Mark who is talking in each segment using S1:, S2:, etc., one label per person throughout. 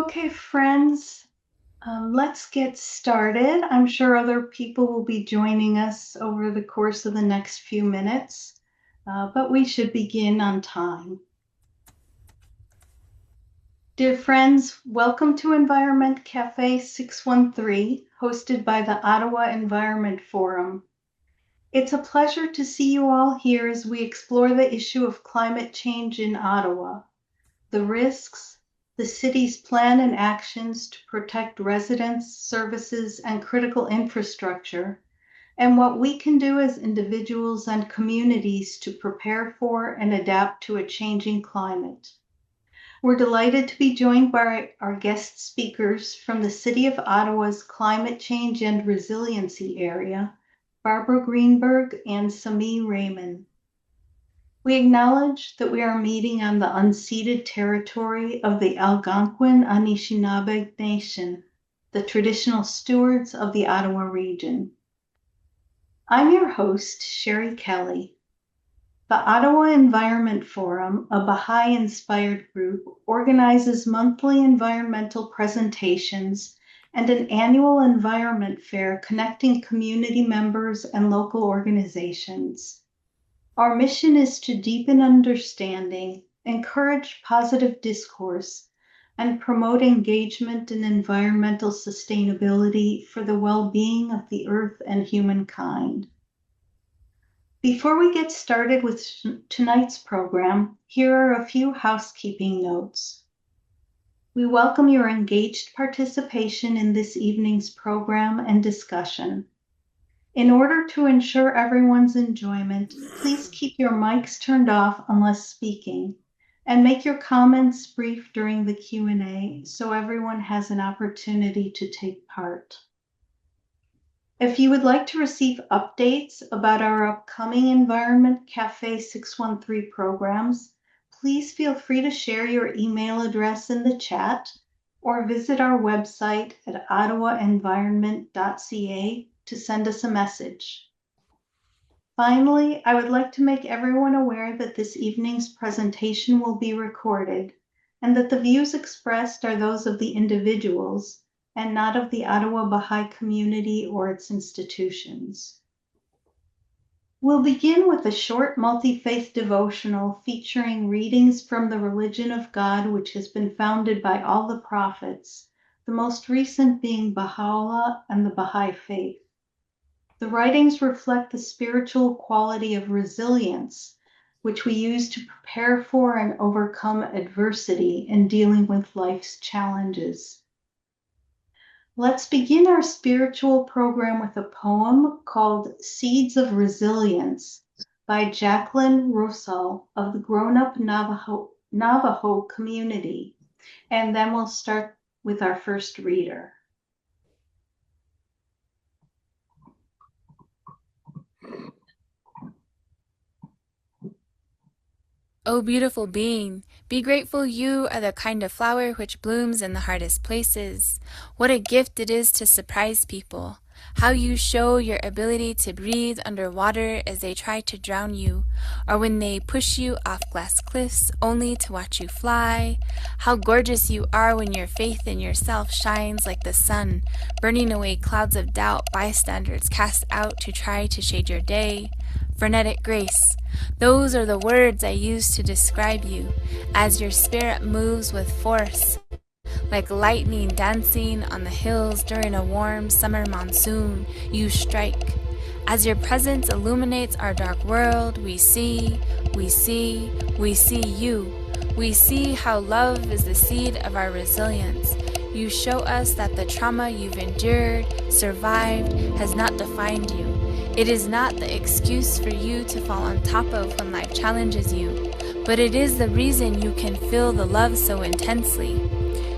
S1: Okay, friends, let's get started. I'm sure other people will be joining us over the course of the next few minutes, but we should begin on time. Dear friends, welcome to Environment Cafe 613, hosted by the Ottawa Environment Forum. It's a pleasure to see you all here as we explore the issue of climate change in Ottawa, the risks, the city's plan and actions to protect residents, services, and critical infrastructure, and what we can do as individuals and communities to prepare for and adapt to a changing climate. We're delighted to be joined by our guest speakers from the City of Ottawa's Climate Change and Resiliency area, Barbara Greenberg and Sami Rehman. We acknowledge that we are meeting on the unceded territory of the Algonquin Anishinaabe Nation, the traditional stewards of the Ottawa region. I'm your host, Sherry Kelly. The Ottawa Environment Forum, a Baha'i-inspired group, organizes monthly environmental presentations and an annual environment fair connecting community members and local organizations. Our mission is to deepen understanding, encourage positive discourse, and promote engagement in environmental sustainability for the well-being of the earth and humankind. Before we get started with tonight's program, here are a few housekeeping notes. We welcome your engaged participation in this evening's program and discussion. In order to ensure everyone's enjoyment, please keep your mics turned off unless speaking, and make your comments brief during the Q&A so everyone has an opportunity to take part. If you would like to receive updates about our upcoming Environment Cafe 613 programs, please feel free to share your email address in the chat or visit our website at ottawaenvironment.ca to send us a message. Finally, I would like to make everyone aware that this evening's presentation will be recorded and that the views expressed are those of the individuals and not of the Ottawa Baha'i community or its institutions. We'll begin with a short multi-faith devotional featuring readings from the religion of God, which has been founded by all the prophets, the most recent being Baha'u'llah and the Baha'i faith. The writings reflect the spiritual quality of resilience, which we use to prepare for and overcome adversity in dealing with life's challenges. Let's begin our spiritual program with a poem called Seeds of Resilience by Jacqueline Russell of the Grown Up Navajo community, and then we'll start with our first reader.
S2: O beautiful being, be grateful you are the kind of flower which blooms in the hardest places. What a gift it is to surprise people. How you show your ability to breathe underwater as they try to drown you, or when they push you off glass cliffs only to watch you fly. How gorgeous you are when your faith in yourself shines like the sun, burning away clouds of doubt bystanders cast out to try to shade your day. Frenetic grace. Those are the words I use to describe you, as your spirit moves with force, like lightning dancing on the hills during a warm summer monsoon. You strike. As your presence illuminates our dark world, we see you. We see how love is the seed of our resilience. You show us that the trauma you've endured, survived, has not defined you. It is not the excuse for you to fall on top of when life challenges you, but it is the reason you can feel the love so intensely.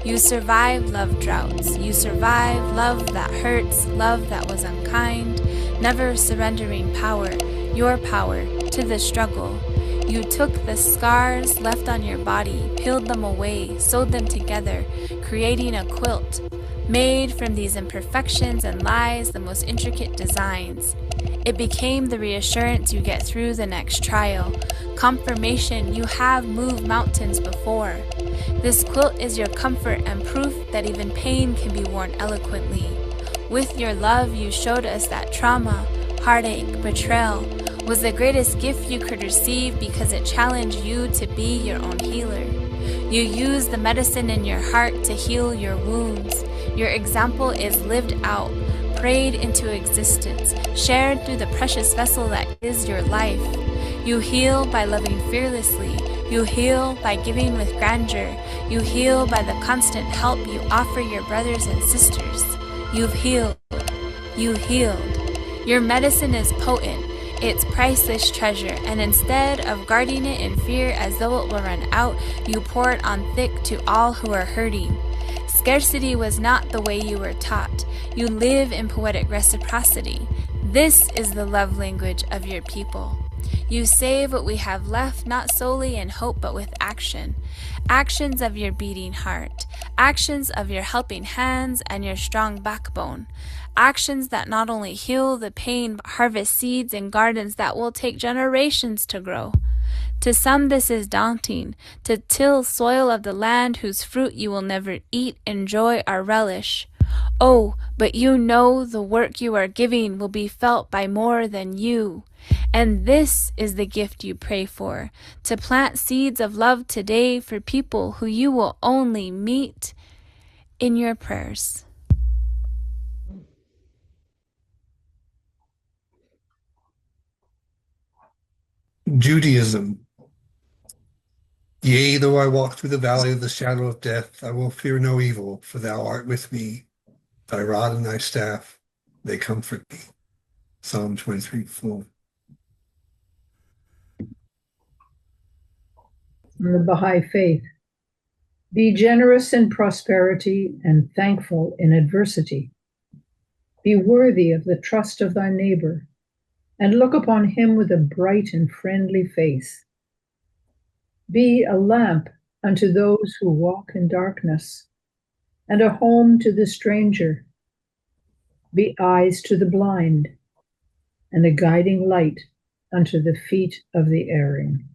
S2: You survive love droughts. You survive love that hurts, love that was unkind, never surrendering power, your power, to the struggle. You took the scars left on your body, peeled them away, sewed them together, creating a quilt, made from these imperfections and lies the most intricate designs. It became the reassurance you get through the next trial, confirmation you have moved mountains before. This quilt is your comfort and proof that even pain can be worn eloquently. With your love, you showed us that trauma, heartache, betrayal was the greatest gift you could receive because it challenged you to be your own healer. You used the medicine in your heart to heal your wounds. Your example is lived out, prayed into existence, shared through the precious vessel that is your life. You heal by loving fearlessly. You heal by giving with grandeur. You heal by the constant help you offer your brothers and sisters. You've healed. You healed. Your medicine is potent. It's priceless treasure, and instead of guarding it in fear as though it will run out, you pour it on thick to all who are hurting. Scarcity was not the way you were taught. You live in poetic reciprocity. This is the love language of your people. You save what we have left, not solely in hope, but with action. Actions of your beating heart. Actions of your helping hands and your strong backbone. Actions that not only heal the pain, but harvest seeds in gardens that will take generations to grow. To some this is daunting, to till soil of the land whose fruit you will never eat, enjoy, or relish. Oh, but you know the work you are giving will be felt by more than you. And this is the gift you pray for, to plant seeds of love today for people who you will only meet in your prayers.
S3: Judaism. Yea, though I walk through the valley of the shadow of death, I will fear no evil, for thou art with me. Thy rod and thy staff, they comfort me. Psalm 23:4.
S4: The Baha'i Faith. Be generous in prosperity and thankful in adversity. Be worthy of the trust of thy neighbor, and look upon him with a bright and friendly face. Be a lamp unto those who walk in darkness, and a home to the stranger. Be eyes to the blind, and a guiding light unto the feet of the erring.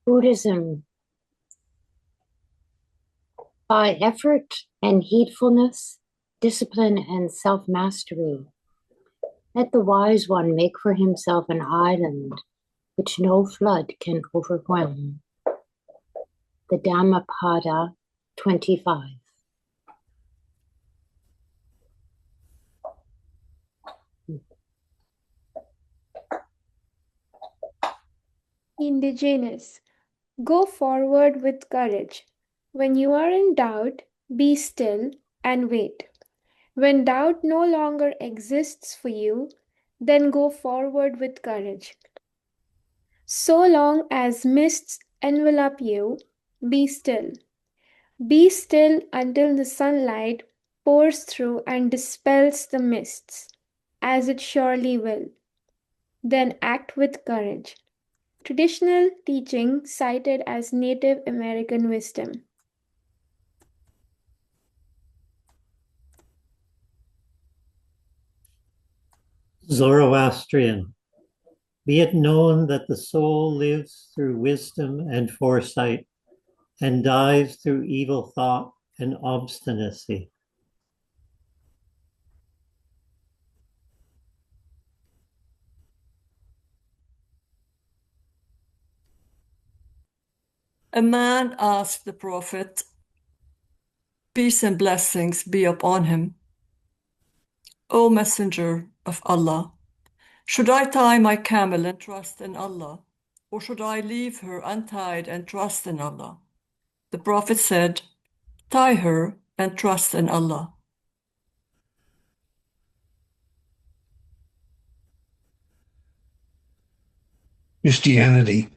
S5: Buddhism. By effort and heedfulness, discipline and self-mastery, let the wise one make for himself an island which no flood can overwhelm. The Dhammapada 25.
S6: Indigenous. Go forward with courage. When you are in doubt, be still and wait. When doubt no longer exists for you, then go forward with courage. So long as mists envelop you, be still. Be still until the sunlight pours through and dispels the mists, as it surely will. Then act with courage. Traditional teaching cited as Native American wisdom.
S7: Zoroastrian. Be it known that the soul lives through wisdom and foresight and dies through evil thought and obstinacy.
S8: A man asked the Prophet, peace and blessings be upon him, O Messenger of Allah, should I tie my camel and trust in Allah, or should I leave her untied and trust in Allah? The Prophet said, tie her and trust in Allah.
S3: Christianity.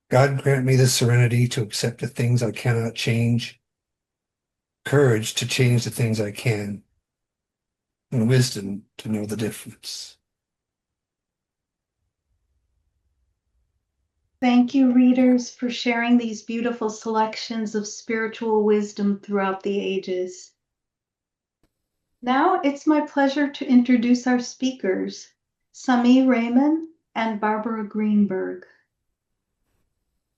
S3: God grant me the serenity to accept the things I cannot change, courage to change the things I can, and wisdom to know the difference.
S1: Thank you, readers, for sharing these beautiful selections of spiritual wisdom throughout the ages. Now it's my pleasure to introduce our speakers, Sami Rehman and Barbara Greenberg.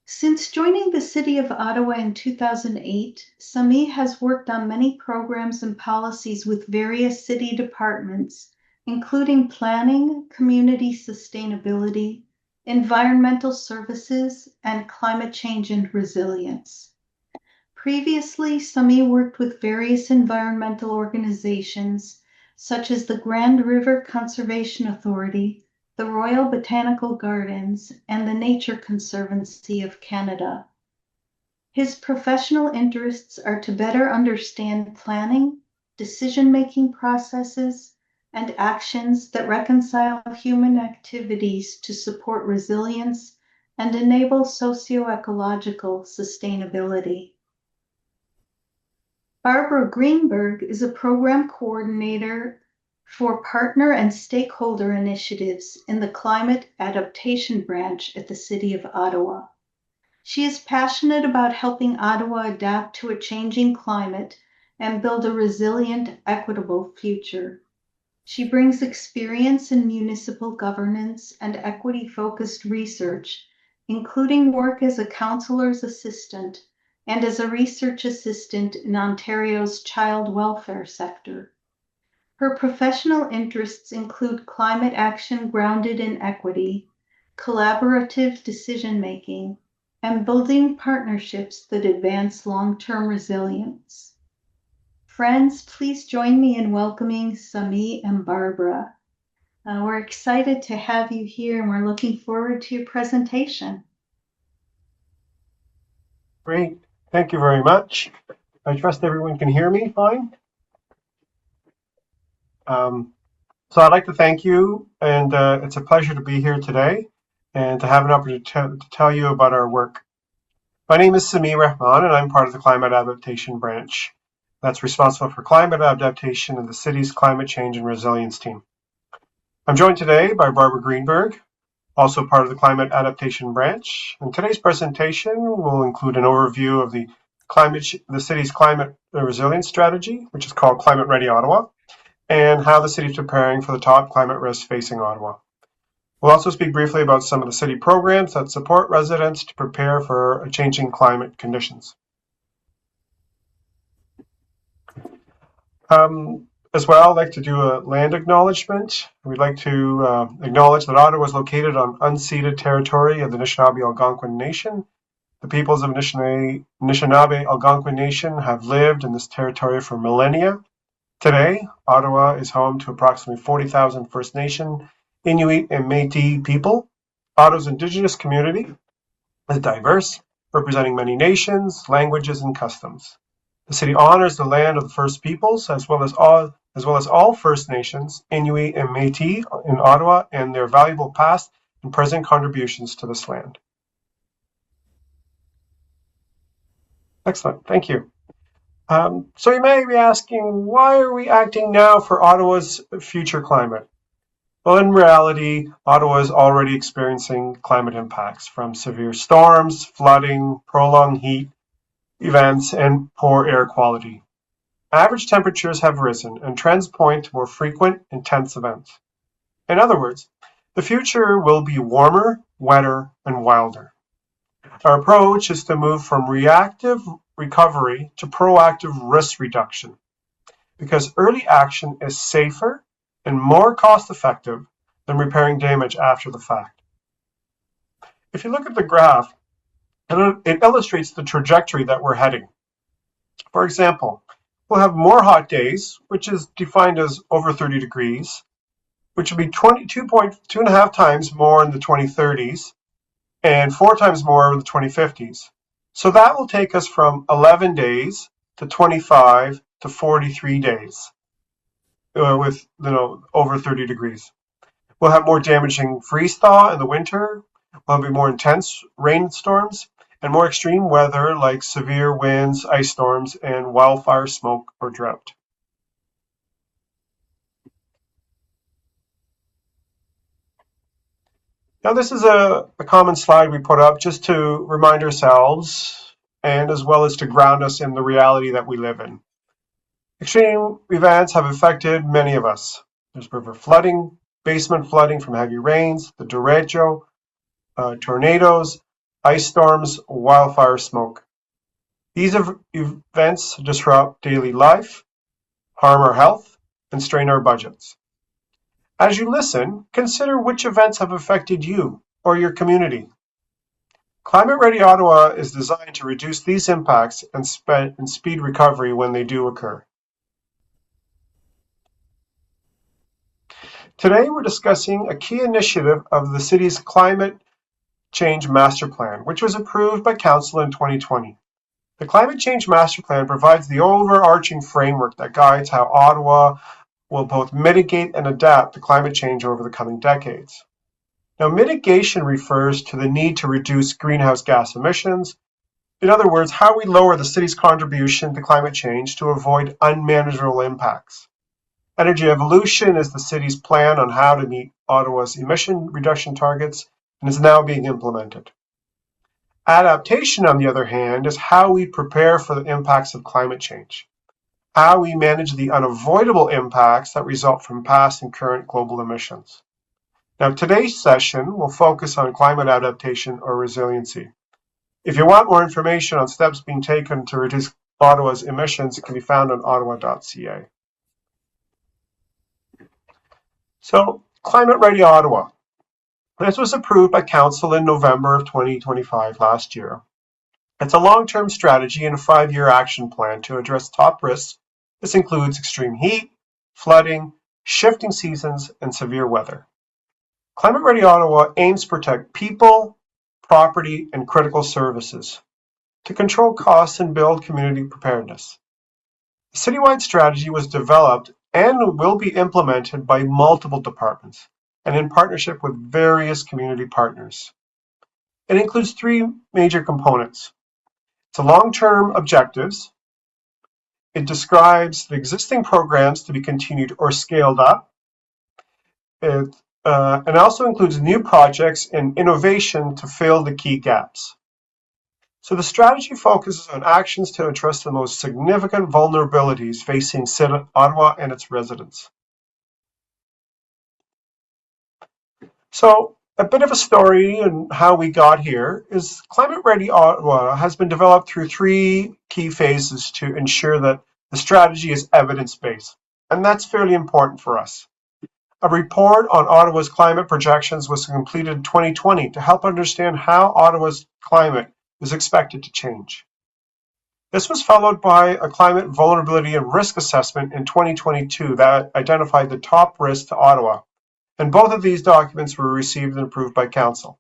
S1: Since joining the City of Ottawa in 2008, Sami has worked on many programs and policies with various city departments, including planning, community sustainability, environmental services, and climate change and resilience. Previously, Sami worked with various environmental organizations, such as the Grand River Conservation Authority, the Royal Botanical Gardens, and the Nature Conservancy of Canada. His professional interests are to better understand planning, decision-making processes, and actions that reconcile human activities to support resilience and enable socio-ecological sustainability. Barbara Greenberg is a program coordinator for partner and stakeholder initiatives in the Climate Adaptation Branch at the City of Ottawa. She is passionate about helping Ottawa adapt to a changing climate and build a resilient, equitable future. She brings experience in municipal governance and equity-focused research, including work as a counselor's assistant and as a research assistant in Ontario's child welfare sector. Her professional interests include climate action grounded in equity, collaborative decision-making, and building partnerships that advance long-term resilience. Friends, please join me in welcoming Sami and Barbara. We're excited to have you here and we're looking forward to your presentation.
S9: Great. Thank you very much. I trust everyone can hear me fine. So I'd like to thank you, and it's a pleasure to be here today and to have an opportunity to tell you about our work. My name is Sami Rehman, and I'm part of the Climate Adaptation Branch. That's responsible for climate adaptation in the city's climate change and resilience team. I'm joined today by Barbara Greenberg, also part of the Climate Adaptation Branch. And today's presentation will include an overview of the city's climate resilience strategy, which is called Climate Ready Ottawa, and how the city is preparing for the top climate risks facing Ottawa. We'll also speak briefly about some of the city programs that support residents to prepare for changing climate conditions. As well, I'd like to do a land acknowledgement. We'd like to acknowledge that Ottawa is located on unceded territory of the Anishinaabe-Algonquin Nation. The peoples of Anishinaabe-Algonquin Nation have lived in this territory for millennia. Today, Ottawa is home to approximately 40,000 First Nation, Inuit, and Métis people. Ottawa's Indigenous community is diverse, representing many nations, languages, and customs. The city honors the land of the First Peoples, as well as all First Nations, Inuit, and Métis in Ottawa, and their valuable past and present contributions to this land. Excellent, thank you. So you may be asking, why are we acting now for Ottawa's future climate? Well, in reality, Ottawa is already experiencing climate impacts from severe storms, flooding, prolonged heat events, and poor air quality. Average temperatures have risen, and trends point to more frequent, intense events. In other words, the future will be warmer, wetter, and wilder. Our approach is to move from reactive recovery to proactive risk reduction, because early action is safer and more cost-effective than repairing damage after the fact. If you look at the graph, it illustrates the trajectory that we're heading. For example, we'll have more hot days, which is defined as over 30 degrees, which will be 2.5 times more in the 2030s and 4 times more in the 2050s. So that will take us from 11 days to 25 to 43 days with over 30 degrees. We'll have more damaging freeze thaw in the winter. We'll have more intense rainstorms and more extreme weather like severe winds, ice storms, and wildfire smoke or drought. Now, this is a common slide we put up just to remind ourselves and as well as to ground us in the reality that we live in. Extreme events have affected many of us. There's river flooding, basement flooding from heavy rains, the derecho, tornadoes, ice storms, wildfire smoke. These events disrupt daily life, harm our health, and strain our budgets. As you listen, consider which events have affected you or your community. Climate Ready Ottawa is designed to reduce these impacts and speed recovery when they do occur. Today, we're discussing a key initiative of the city's Climate Change Master Plan, which was approved by Council in 2020. The Climate Change Master Plan provides the overarching framework that guides how Ottawa will both mitigate and adapt to climate change over the coming decades. Now, mitigation refers to the need to reduce greenhouse gas emissions. In other words, how we lower the city's contribution to climate change to avoid unmanageable impacts. Energy evolution is the city's plan on how to meet Ottawa's emission reduction targets and is now being implemented. Adaptation, on the other hand, is how we prepare for the impacts of climate change, how we manage the unavoidable impacts that result from past and current global emissions. Now, today's session will focus on climate adaptation or resiliency. If you want more information on steps being taken to reduce Ottawa's emissions, it can be found on ottawa.ca. So, Climate Ready Ottawa. This was approved by Council in November of 2025 last year. It's a long-term strategy and a 5-year action plan to address top risks. This includes extreme heat, flooding, shifting seasons, and severe weather. Climate Ready Ottawa aims to protect people, property, and critical services, to control costs and build community preparedness. The citywide strategy was developed and will be implemented by multiple departments and in partnership with various community partners. It includes 3 major components. It's a long-term objectives. It describes the existing programs to be continued or scaled up. It also includes new projects and innovation to fill the key gaps. So the strategy focuses on actions to address the most significant vulnerabilities facing City of Ottawa and its residents. So a bit of a story and how we got here is Climate Ready Ottawa has been developed through 3 key phases to ensure that the strategy is evidence-based, and that's fairly important for us. A report on Ottawa's climate projections was completed in 2020 to help understand how Ottawa's climate is expected to change. This was followed by a climate vulnerability and risk assessment in 2022 that identified the top risks to Ottawa, and both of these documents were received and approved by Council.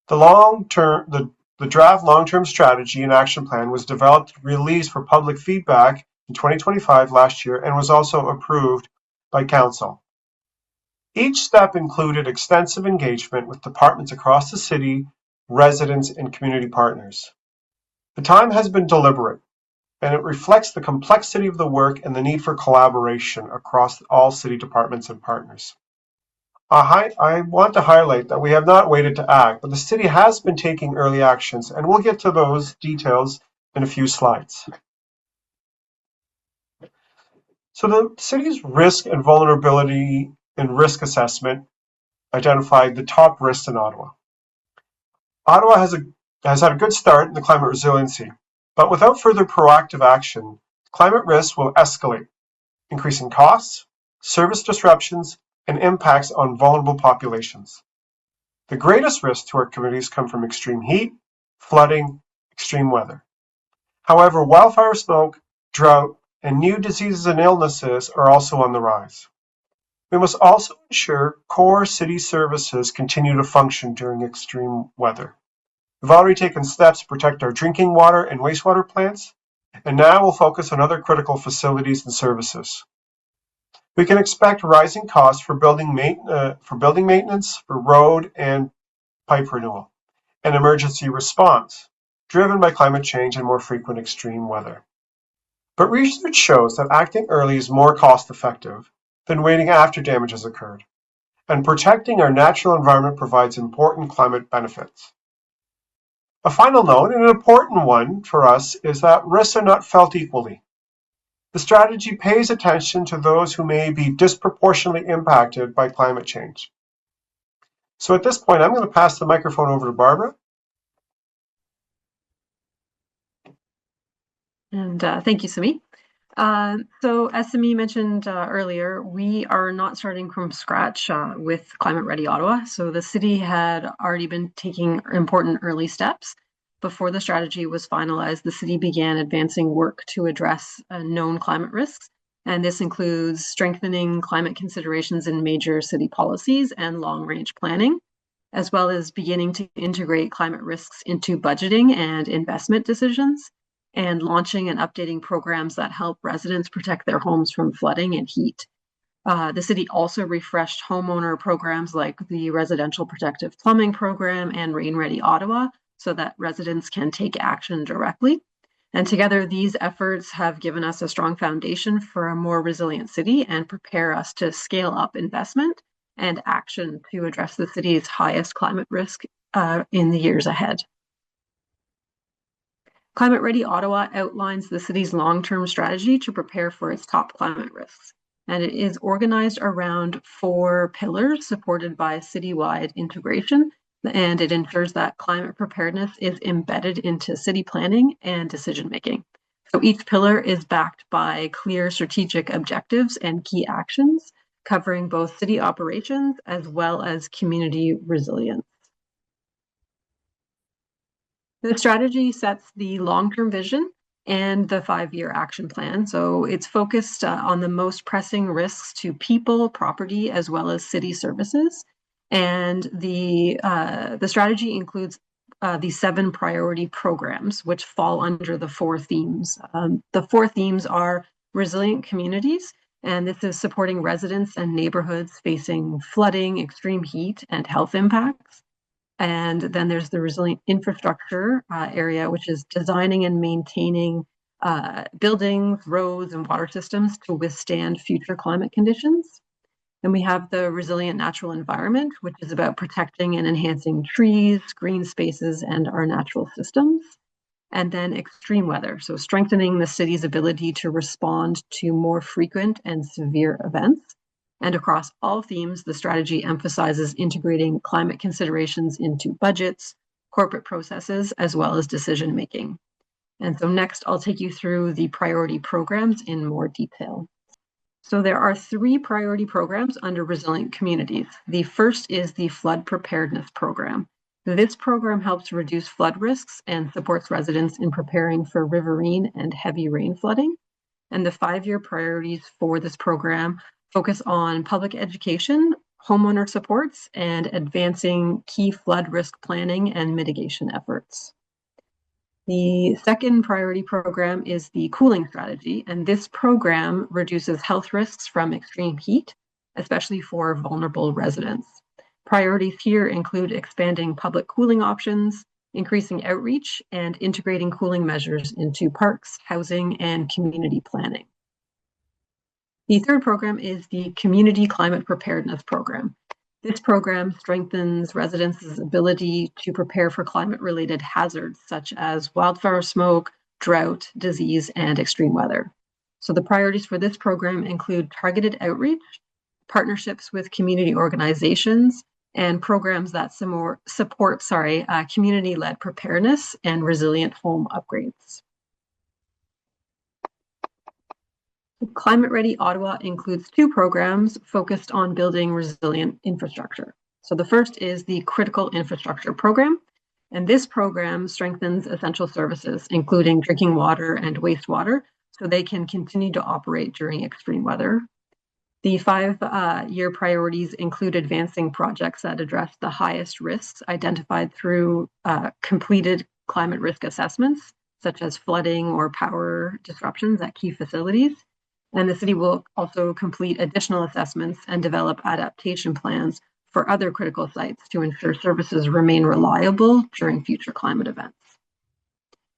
S9: The draft long-term strategy and action plan was developed and released for public feedback in 2025 last year and was also approved by Council. Each step included extensive engagement with departments across the city, residents, and community partners. The time has been deliberate, and it reflects the complexity of the work and the need for collaboration across all city departments and partners. I want to highlight that we have not waited to act, but the city has been taking early actions, and we'll get to those details in a few slides. So the city's risk and vulnerability and risk assessment identified the top risks in Ottawa. Ottawa has had a good start in the climate resiliency, but without further proactive action, climate risks will escalate, increasing costs, service disruptions, and impacts on vulnerable populations. The greatest risks to our communities come from extreme heat, flooding, extreme weather. However, wildfire smoke, drought, and new diseases and illnesses are also on the rise. We must also ensure core city services continue to function during extreme weather. We've already taken steps to protect our drinking water and wastewater plants, and now we'll focus on other critical facilities and services. We can expect rising costs for building maintenance, for road and pipe renewal, and emergency response, driven by climate change and more frequent extreme weather. But research shows that acting early is more cost-effective than waiting after damage has occurred. and protecting our natural environment provides important climate benefits. A final note, and an important one for us, is that risks are not felt equally. The strategy pays attention to those who may be disproportionately impacted by climate change. So at this point, I'm going to pass the microphone over to Barbara.
S10: And thank you, Sami. So as Sami mentioned earlier, we are not starting from scratch with Climate Ready Ottawa. So the city had already been taking important early steps. Before the strategy was finalized, the city began advancing work to address known climate risks. And this includes strengthening climate considerations in major city policies and long-range planning, as well as beginning to integrate climate risks into budgeting and investment decisions, and launching and updating programs that help residents protect their homes from flooding and heat. The city also refreshed homeowner programs like the Residential Protective Plumbing Program and Rain Ready Ottawa so that residents can take action directly. And together, these efforts have given us a strong foundation for a more resilient city and prepare us to scale up investment and action to address the city's highest climate risk in the years ahead. Climate Ready Ottawa outlines the city's long-term strategy to prepare for its top climate risks, and it is organized around 4 pillars supported by citywide integration, and it ensures that climate preparedness is embedded into city planning and decision-making. So each pillar is backed by clear strategic objectives and key actions, covering both city operations as well as community resilience. The strategy sets the long-term vision and the 5-year action plan. So it's focused on the most pressing risks to people, property, as well as city services. And the strategy includes the 7 priority programs, which fall under the 4 themes. The 4 themes are resilient communities, and this is supporting residents and neighborhoods facing flooding, extreme heat, and health impacts. And then there's the resilient infrastructure area, which is designing and maintaining buildings, roads, and water systems to withstand future climate conditions. And we have the resilient natural environment, which is about protecting and enhancing trees, green spaces, and our natural systems. And then extreme weather, so strengthening the city's ability to respond to more frequent and severe events. And across all themes, the strategy emphasizes integrating climate considerations into budgets, corporate processes, as well as decision making. And so next, I'll take you through the priority programs in more detail. So there are 3 priority programs under resilient communities. The first is the Flood Preparedness Program. This program helps reduce flood risks and supports residents in preparing for riverine and heavy rain flooding. And the 5-year priorities for this program focus on public education, homeowner supports, and advancing key flood risk planning and mitigation efforts. The second priority program is the cooling strategy, and this program reduces health risks from extreme heat, especially for vulnerable residents. Priorities here include expanding public cooling options, increasing outreach, and integrating cooling measures into parks, housing, and community planning. The third program is the Community Climate Preparedness Program. This program strengthens residents' ability to prepare for climate-related hazards such as wildfire smoke, drought, disease, and extreme weather. So the priorities for this program include targeted outreach, partnerships with community organizations, and programs that support community-led preparedness and resilient home upgrades. Climate Ready Ottawa includes 2 programs focused on building resilient infrastructure. So the first is the Critical Infrastructure Program, and this program strengthens essential services, including drinking water and wastewater, so they can continue to operate during extreme weather. The 5-year priorities include advancing projects that address the highest risks identified through completed climate risk assessments, such as flooding or power disruptions at key facilities. And the city will also complete additional assessments and develop adaptation plans for other critical sites to ensure services remain reliable during future climate events.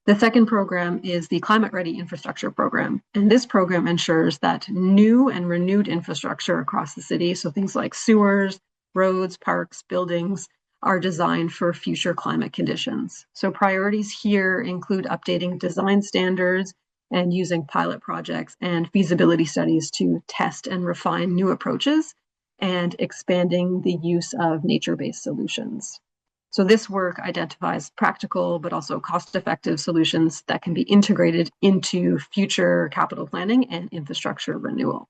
S10: The second program is the Climate Ready Infrastructure Program. And this program ensures that new and renewed infrastructure across the city, so things like sewers, roads, parks, buildings are designed for future climate conditions. So priorities here include updating design standards and using pilot projects and feasibility studies to test and refine new approaches and expanding the use of nature-based solutions. So this work identifies practical but also cost-effective solutions that can be integrated into future capital planning and infrastructure renewal.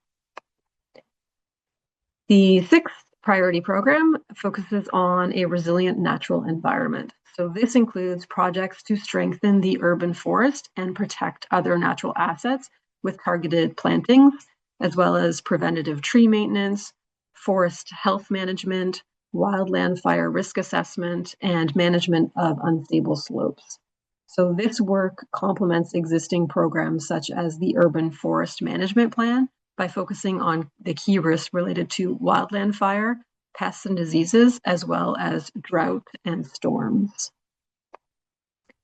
S10: The sixth priority program focuses on a resilient natural environment. So this includes projects to strengthen the urban forest and protect other natural assets with targeted plantings, as well as preventative tree maintenance, forest health management, wildland fire risk assessment, and management of unstable slopes. So this work complements existing programs such as the Urban Forest Management Plan by focusing on the key risks related to wildland fire, pests and diseases, as well as drought and storms.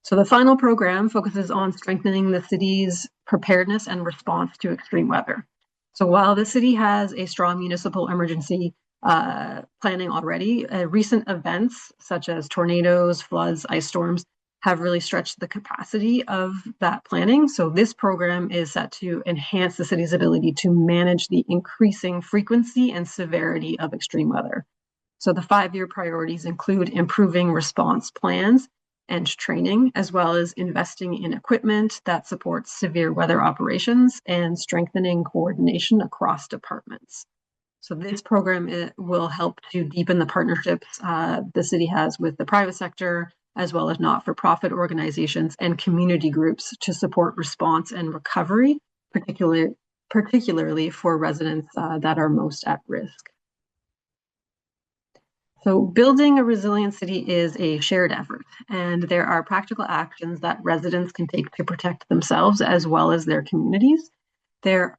S10: So the final program focuses on strengthening the city's preparedness and response to extreme weather. So while the city has a strong municipal emergency planning already, recent events such as tornadoes, floods, ice storms have really stretched the capacity of that planning. So this program is set to enhance the city's ability to manage the increasing frequency and severity of extreme weather. So the 5-year priorities include improving response plans and training, as well as investing in equipment that supports severe weather operations and strengthening coordination across departments. So this program will help to deepen the partnerships the city has with the private sector, as well as not-for-profit organizations and community groups to support response and recovery, particularly for residents that are most at risk. So building a resilient city is a shared effort, and there are practical actions that residents can take to protect themselves as well as their communities. There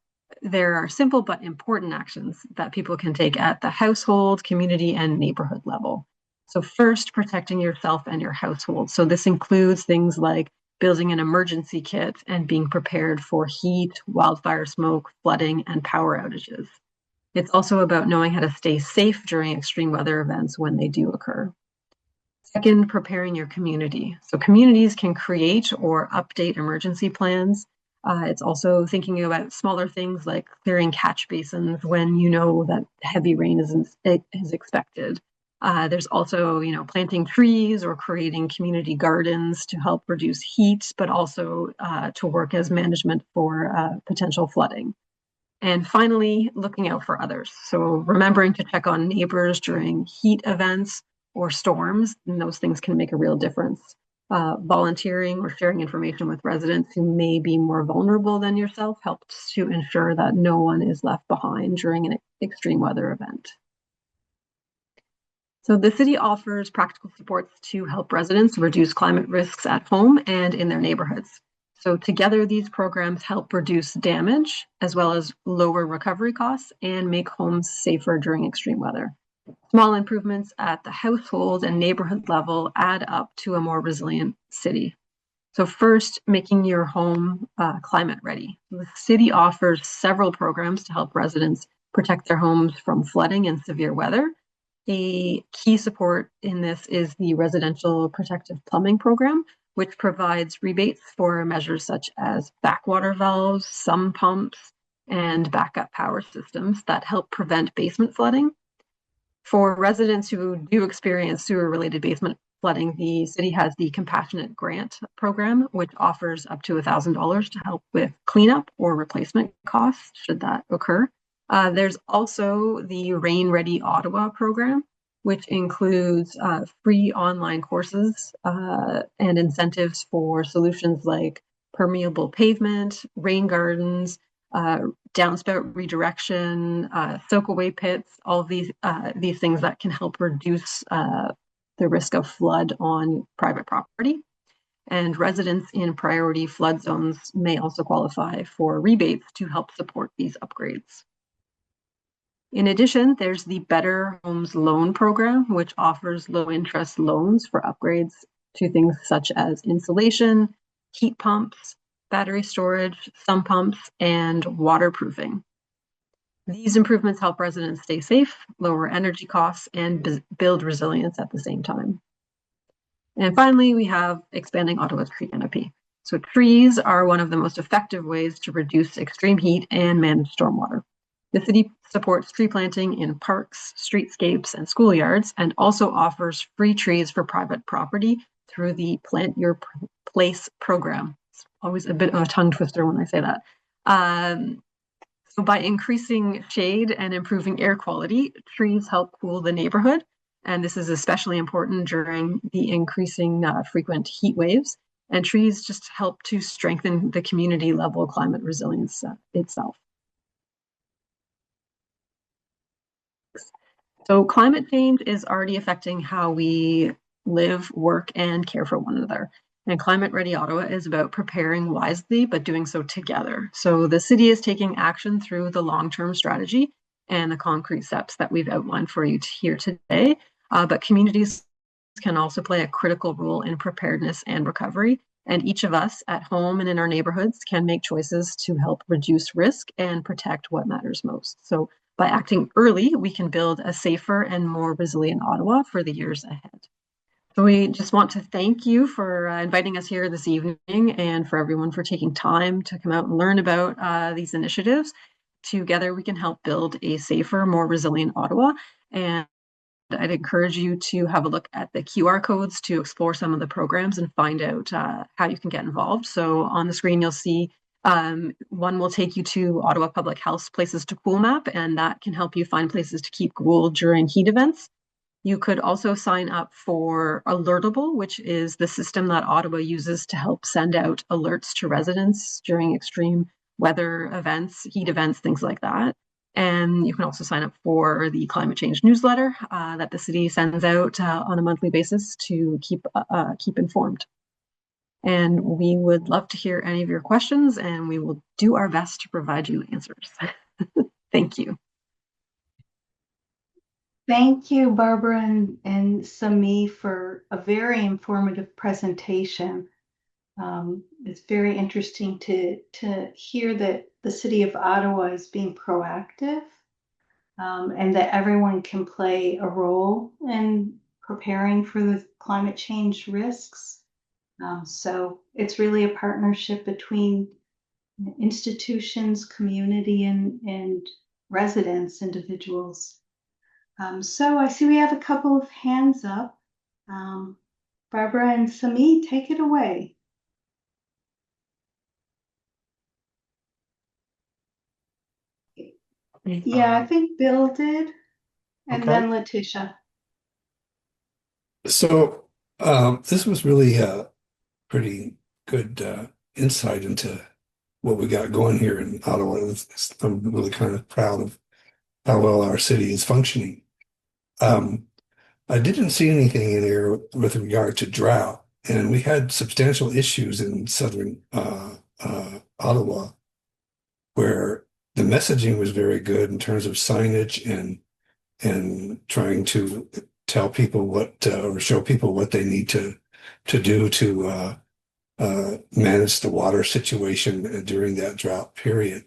S10: are simple but important actions that people can take at the household, community, and neighborhood level. So first, protecting yourself and your household. So this includes things like building an emergency kit and being prepared for heat, wildfire smoke, flooding, and power outages. It's also about knowing how to stay safe during extreme weather events when they do occur. Second, preparing your community. So communities can create or update emergency plans. It's also thinking about smaller things like clearing catch basins when you know that heavy rain is expected. There's also, planting trees or creating community gardens to help reduce heat, but also to work as management for potential flooding. And finally, looking out for others. So remembering to check on neighbors during heat events or storms, and those things can make a real difference. Volunteering or sharing information with residents who may be more vulnerable than yourself helps to ensure that no one is left behind during an extreme weather event. So the city offers practical supports to help residents reduce climate risks at home and in their neighborhoods. So together, these programs help reduce damage as well as lower recovery costs and make homes safer during extreme weather. Small improvements at the household and neighborhood level add up to a more resilient city. So first, making your home climate ready. The city offers several programs to help residents protect their homes from flooding and severe weather. A key support in this is the Residential Protective Plumbing Program, which provides rebates for measures such as backwater valves, sump pumps, and backup power systems that help prevent basement flooding. For residents who do experience sewer-related basement flooding, the city has the Compassionate Grant Program, which offers up to $1,000 to help with cleanup or replacement costs should that occur. There's also the Rain Ready Ottawa program, which includes free online courses and incentives for solutions like permeable pavement, rain gardens, downspout redirection, soak-away pits, all of these things that can help reduce the risk of flood on private property. And residents in priority flood zones may also qualify for rebates to help support these upgrades. In addition, there's the Better Homes Loan Program, which offers low-interest loans for upgrades to things such as insulation, heat pumps, battery storage, sump pumps, and waterproofing. These improvements help residents stay safe, lower energy costs, and build resilience at the same time. And finally, we have expanding Ottawa's tree canopy. So trees are one of the most effective ways to reduce extreme heat and manage stormwater. The city supports tree planting in parks, streetscapes, and schoolyards, and also offers free trees for private property through the Plant Your Place program. It's always a bit of a tongue twister when I say that. So by increasing shade and improving air quality, trees help cool the neighborhood. And this is especially important during the increasing frequent heat waves. And trees just help to strengthen the community level climate resilience itself. So climate change is already affecting how we live, work, and care for one another. And Climate Ready Ottawa is about preparing wisely, but doing so together. So the city is taking action through the long-term strategy and the concrete steps that we've outlined for you here today. But communities can also play a critical role in preparedness and recovery. And each of us at home and in our neighborhoods can make choices to help reduce risk and protect what matters most. So by acting early, we can build a safer and more resilient Ottawa for the years ahead. So we just want to thank you for inviting us here this evening and for everyone for taking time to come out and learn about these initiatives. Together, we can help build a safer, more resilient Ottawa. And I'd encourage you to have a look at the QR codes to explore some of the programs and find out how you can get involved. So on the screen, you'll see one will take you to Ottawa Public Health's Places to Cool map, and that can help you find places to keep cool during heat events. You could also sign up for Alertable, which is the system that Ottawa uses to help send out alerts to residents during extreme weather events, heat events, things like that. And you can also sign up for the climate change newsletter that the city sends out on a monthly basis to keep informed. And we would love to hear any of your questions, and we will do our best to provide you answers. Thank you.
S1: Thank you, Barbara and Sami, for a very informative presentation. It's very interesting to hear that the City of Ottawa is being proactive and that everyone can play a role in preparing for the climate change risks. So it's really a partnership between institutions, community, and residents, individuals. So I see we have a couple of hands up. Barbara and Sami, take it away. Yeah, I think Bill did, and
S9: Okay.
S1: then Letitia.
S3: So this was really a pretty good insight into what we got going here in Ottawa. I'm really kind of proud of how well our city is functioning. I didn't see anything in there with regard to drought, and we had substantial issues in southern Ottawa where the messaging was very good in terms of signage and trying to tell people what or show people what they need to do to manage the water situation during that drought period.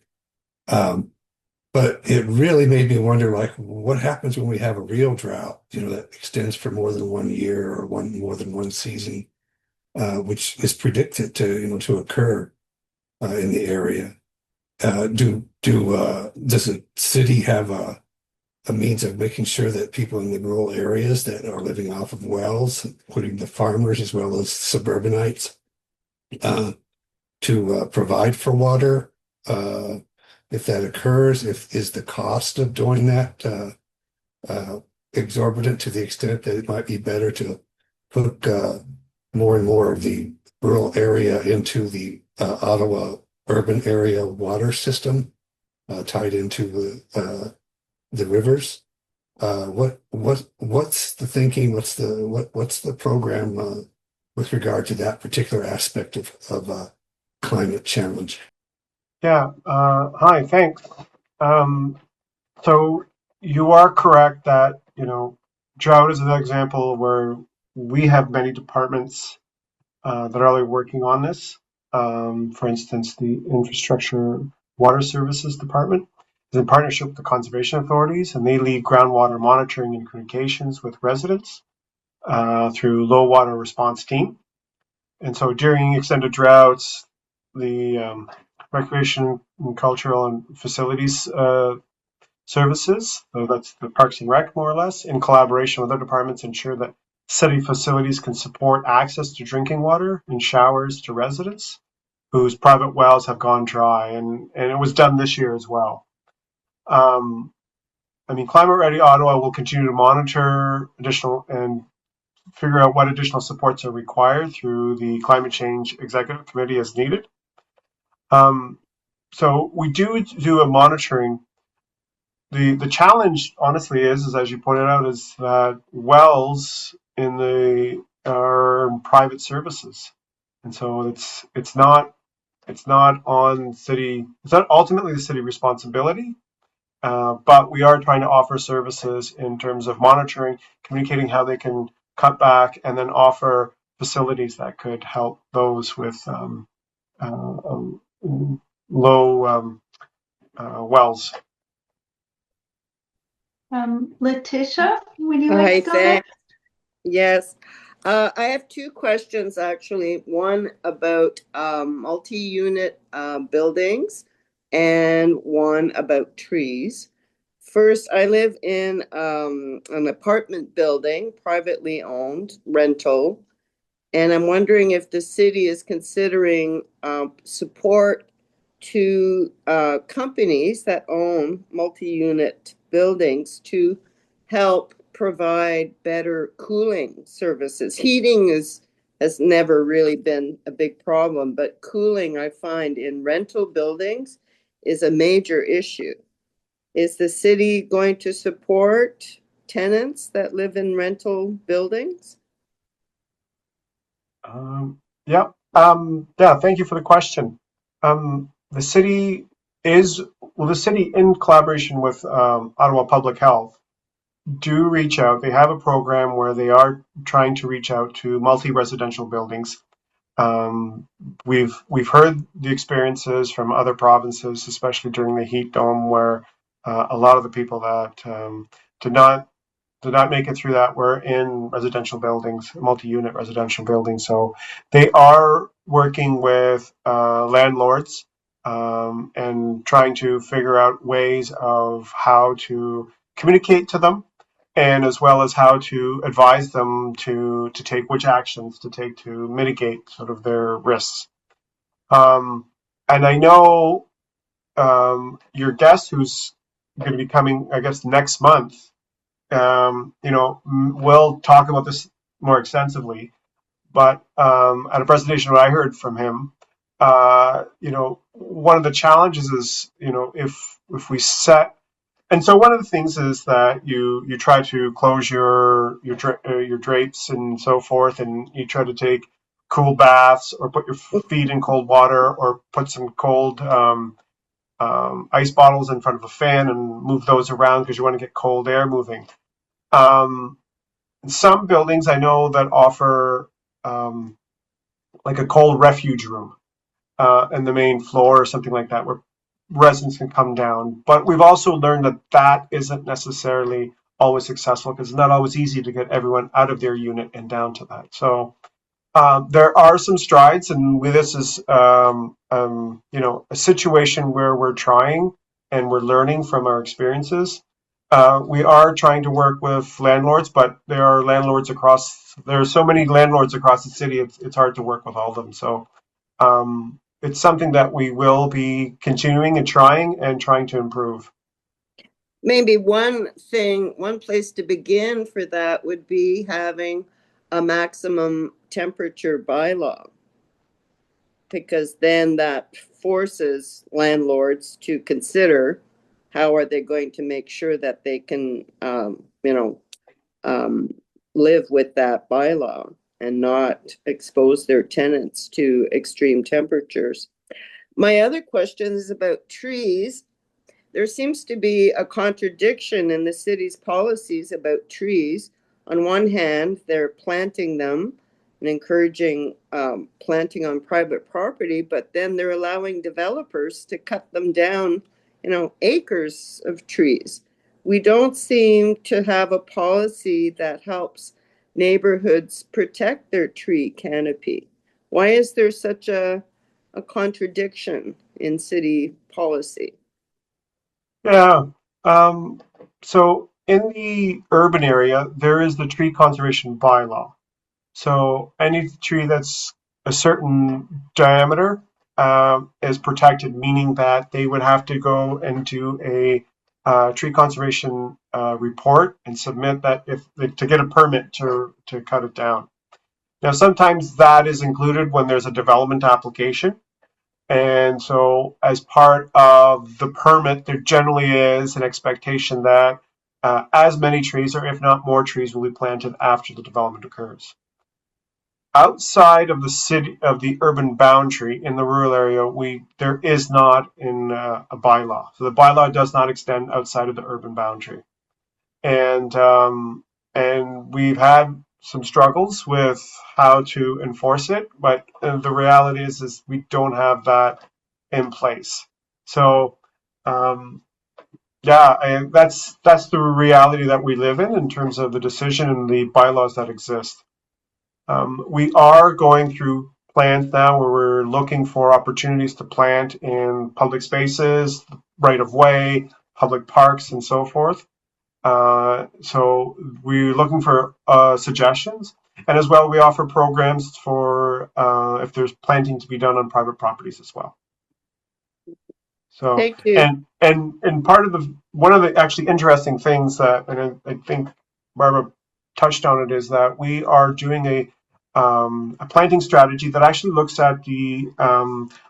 S3: But it really made me wonder, like, what happens when we have a real drought, that extends for more than 1 year or more than one season, which is predicted to occur in the area. Does the city have a means of making sure that people in the rural areas that are living off of wells, including the farmers as well as suburbanites, to provide for water? If that occurs, is the cost of doing that exorbitant to the extent that it might be better to hook more and more of the rural area into the Ottawa urban area water system tied into the rivers? What's the thinking? What's the program with regard to that particular aspect of climate challenge?
S9: Yeah. Hi. Thanks. So you are correct that drought is an example where we have many departments that are already working on this. For instance, the infrastructure water services department. is in partnership with the conservation authorities, and they lead groundwater monitoring and communications with residents through low water response team. And so during extended droughts, the recreation and cultural and facilities services, so that's the Parks and Rec more or less, in collaboration with other departments, ensure that city facilities can support access to drinking water and showers to residents whose private wells have gone dry, and it was done this year as well. Climate Ready Ottawa will continue to monitor additional and figure out what additional supports are required through the Climate Change Executive Committee as needed. So we do a monitoring. The challenge, honestly, is as you pointed out, is that wells are private services, and so it's not on city. It's not ultimately the city responsibility, but we are trying to offer services in terms of monitoring, communicating how they can cut back, and then offer facilities that could help those with low wells.
S1: Letitia, would you like to go next?
S11: Yes. I have two questions, actually. One about multi-unit buildings and one about trees. First, I live in an apartment building, privately owned, rental, and I'm wondering if the city is considering support to companies that own multi-unit buildings to help provide better cooling services. Heating has never really been a big problem, but cooling, I find, in rental buildings is a major issue. Is the city going to support tenants that live in rental buildings?
S9: Thank you for the question. The city in collaboration with Ottawa Public Health, do reach out. They have a program where they are trying to reach out to multi-residential buildings. We've heard the experiences from other provinces, especially during the heat dome, where a lot of the people that did not make it through that were in residential buildings, multi-unit residential buildings. So they are working with landlords and trying to figure out ways of how to communicate to them, and as well as how to advise them to take which actions to take to mitigate sort of their risks. And I know your guest, who's going to be coming, I guess, next month, we'll talk about this more extensively. But at a presentation that I heard from him, one of the challenges is, if we set, and so one of the things is that you try to close your drapes and so forth, and you try to take cool baths or put your feet in cold water or put some cold ice bottles in front of a fan and move those around because you want to get cold air moving. Some buildings I know that offer like a cold refuge room in the main floor or something like that, where residents can come down. But we've also learned that that isn't necessarily always successful, because it's not always easy to get everyone out of their unit and down to that. So there are some strides, and this is a situation where we're trying and we're learning from our experiences. We are trying to work with landlords, but there are so many landlords across the city, it's hard to work with all of them. So it's something that we will be continuing and trying to improve.
S11: Maybe one place to begin for that would be having a maximum temperature bylaw, because then that forces landlords to consider how are they going to make sure that they can, live with that bylaw and not expose their tenants to extreme temperatures. My other question is about trees. There seems to be a contradiction in the city's policies about trees. On one hand, they're planting them and encouraging planting on private property, but then they're allowing developers to cut them down acres of trees. We don't seem to have a policy that helps neighborhoods protect their tree canopy. Why is there such a contradiction in city policy?
S9: Yeah. So in the urban area, there is the tree conservation bylaw. So any tree that's a certain diameter is protected, meaning that they would have to go and do a tree conservation report and submit that if to get a permit to cut it down. Now, sometimes that is included when there's a development application. And so, as part of the permit, there generally is an expectation that as many trees, or if not more trees, will be planted after the development occurs. Outside of the city, of the urban boundary in the rural area, there is not in a bylaw. So the bylaw does not extend outside of the urban boundary, and we've had some struggles with how to enforce it. But the reality is we don't have that in place. So yeah, that's the reality that we live in terms of the decision and the bylaws that exist. We are going through plans now where we're looking for opportunities to plant in public spaces, right of way, public parks, and so forth. So we're looking for suggestions. And as well, we offer programs for if there's planting to be done on private properties as well. So,
S11: Thank you.
S9: and part of one of the actually interesting things that, and I think Barbara touched on it, is that we are doing a planting strategy that actually looks at the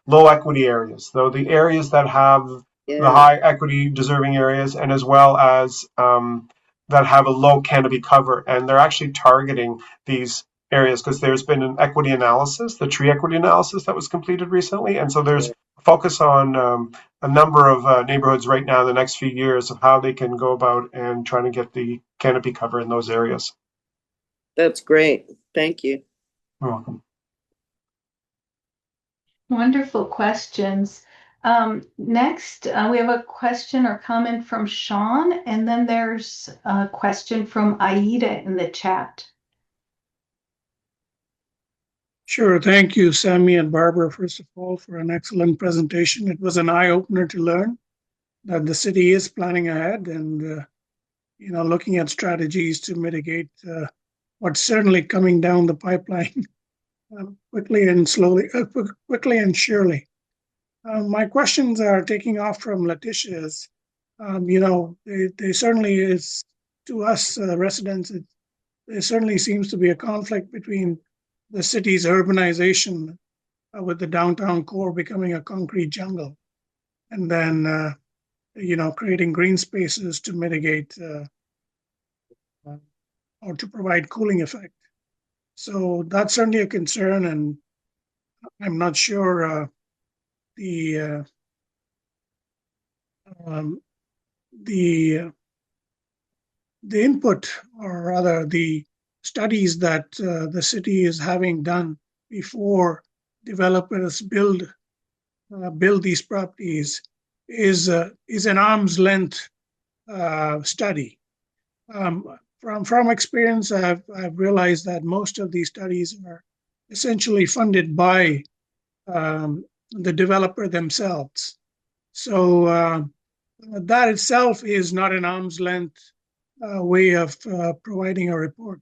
S9: low equity areas, though the areas that have the high equity deserving areas, and as well as that have a low canopy cover, and they're actually targeting these areas because there's been an equity analysis, the tree equity analysis that was completed recently, and so there's focus on a number of neighborhoods right now in the next few years of how they can go about and trying to get the canopy cover in those areas.
S11: That's great. Thank you.
S9: You're welcome.
S1: Wonderful questions. Next, we have a question or comment from Sean, and then there's a question from Aida in the chat.
S12: Sure. Thank you, Sami and Barbara, first of all, for an excellent presentation. It was an eye-opener to learn that the city is planning ahead and looking at strategies to mitigate what's certainly coming down the pipeline quickly and surely. My questions are taking off from Letitia's. They certainly is, to us residents, there certainly seems to be a conflict between the city's urbanization with the downtown core becoming a concrete jungle, and then creating green spaces to mitigate or to provide cooling effect. So that's certainly a concern, and I'm not sure the input, or rather the studies that the city is having done before developers build these properties is an arm's length study. From experience, I've realized that most of these studies are essentially funded by the developer themselves. So that itself is not an arm's length way of providing a report.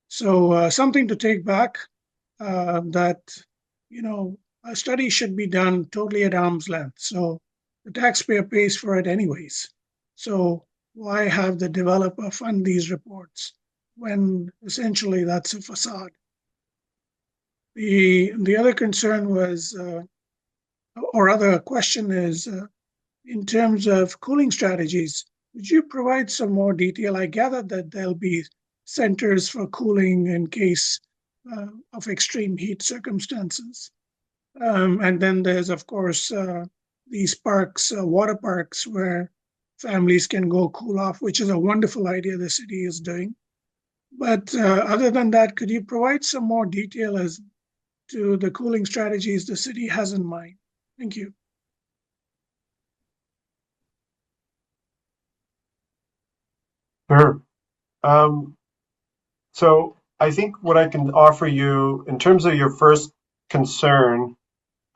S12: So something to take back, that a study should be done totally at arm's length. So the taxpayer pays for it anyways. So why have the developer fund these reports when essentially that's a facade? The other concern was, or other question is, in terms of cooling strategies, would you provide some more detail? I gather that there'll be centers for cooling in case of extreme heat circumstances. And then there's, of course, these parks, water parks, where families can go cool off, which is a wonderful idea the city is doing. But other than that, could you provide some more detail as to the cooling strategies the city has in mind? Thank you.
S9: Sure. So I think what I can offer you in terms of your first concern,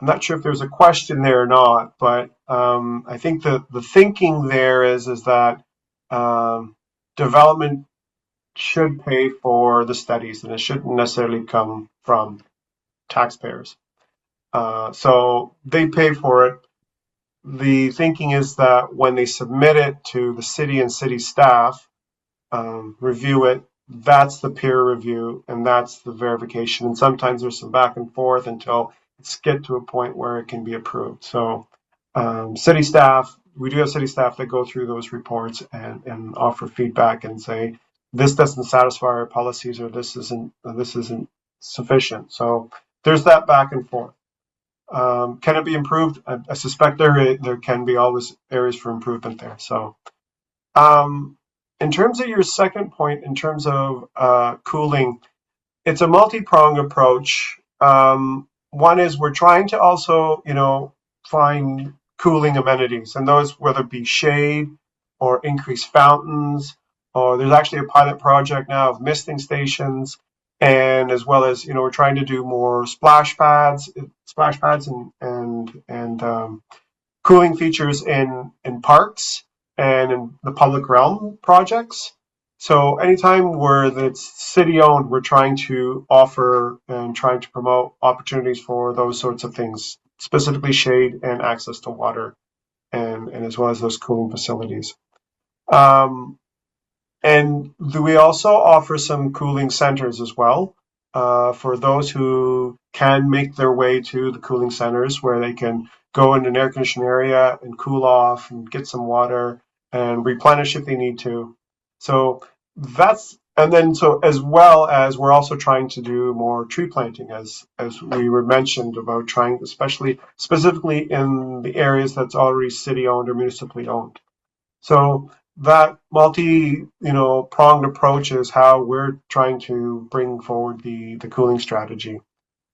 S9: I'm not sure if there's a question there or not, but I think the thinking there is that development should pay for the studies, and it shouldn't necessarily come from taxpayers. So they pay for it. The thinking is that when they submit it to the city and city staff, review it, that's the peer review and that's the verification. And sometimes there's some back and forth until it's get to a point where it can be approved. So city staff, we do have city staff that go through those reports and offer feedback and say, this doesn't satisfy our policies or this isn't sufficient. So there's that back and forth. Can it be improved? I suspect there can be always areas for improvement there. So in terms of your second point, in terms of cooling, it's a multi-pronged approach. One is we're trying to also, find cooling amenities, and those whether it be shade or increased fountains, or there's actually a pilot project now of misting stations, and as well as we're trying to do more splash pads, and cooling features in parks and in the public realm projects. So anytime where it's city owned, we're trying to offer and trying to promote opportunities for those sorts of things, specifically shade and access to water, and as well as those cooling facilities. And we also offer some cooling centers as well for those who can make their way to the cooling centers where they can go in an air conditioned area and cool off and get some water and replenish if they need to. So so as well as we're also trying to do more tree planting as we were mentioned about trying, specifically in the areas that's already city owned or municipally owned. So that pronged approach is how we're trying to bring forward the cooling strategy.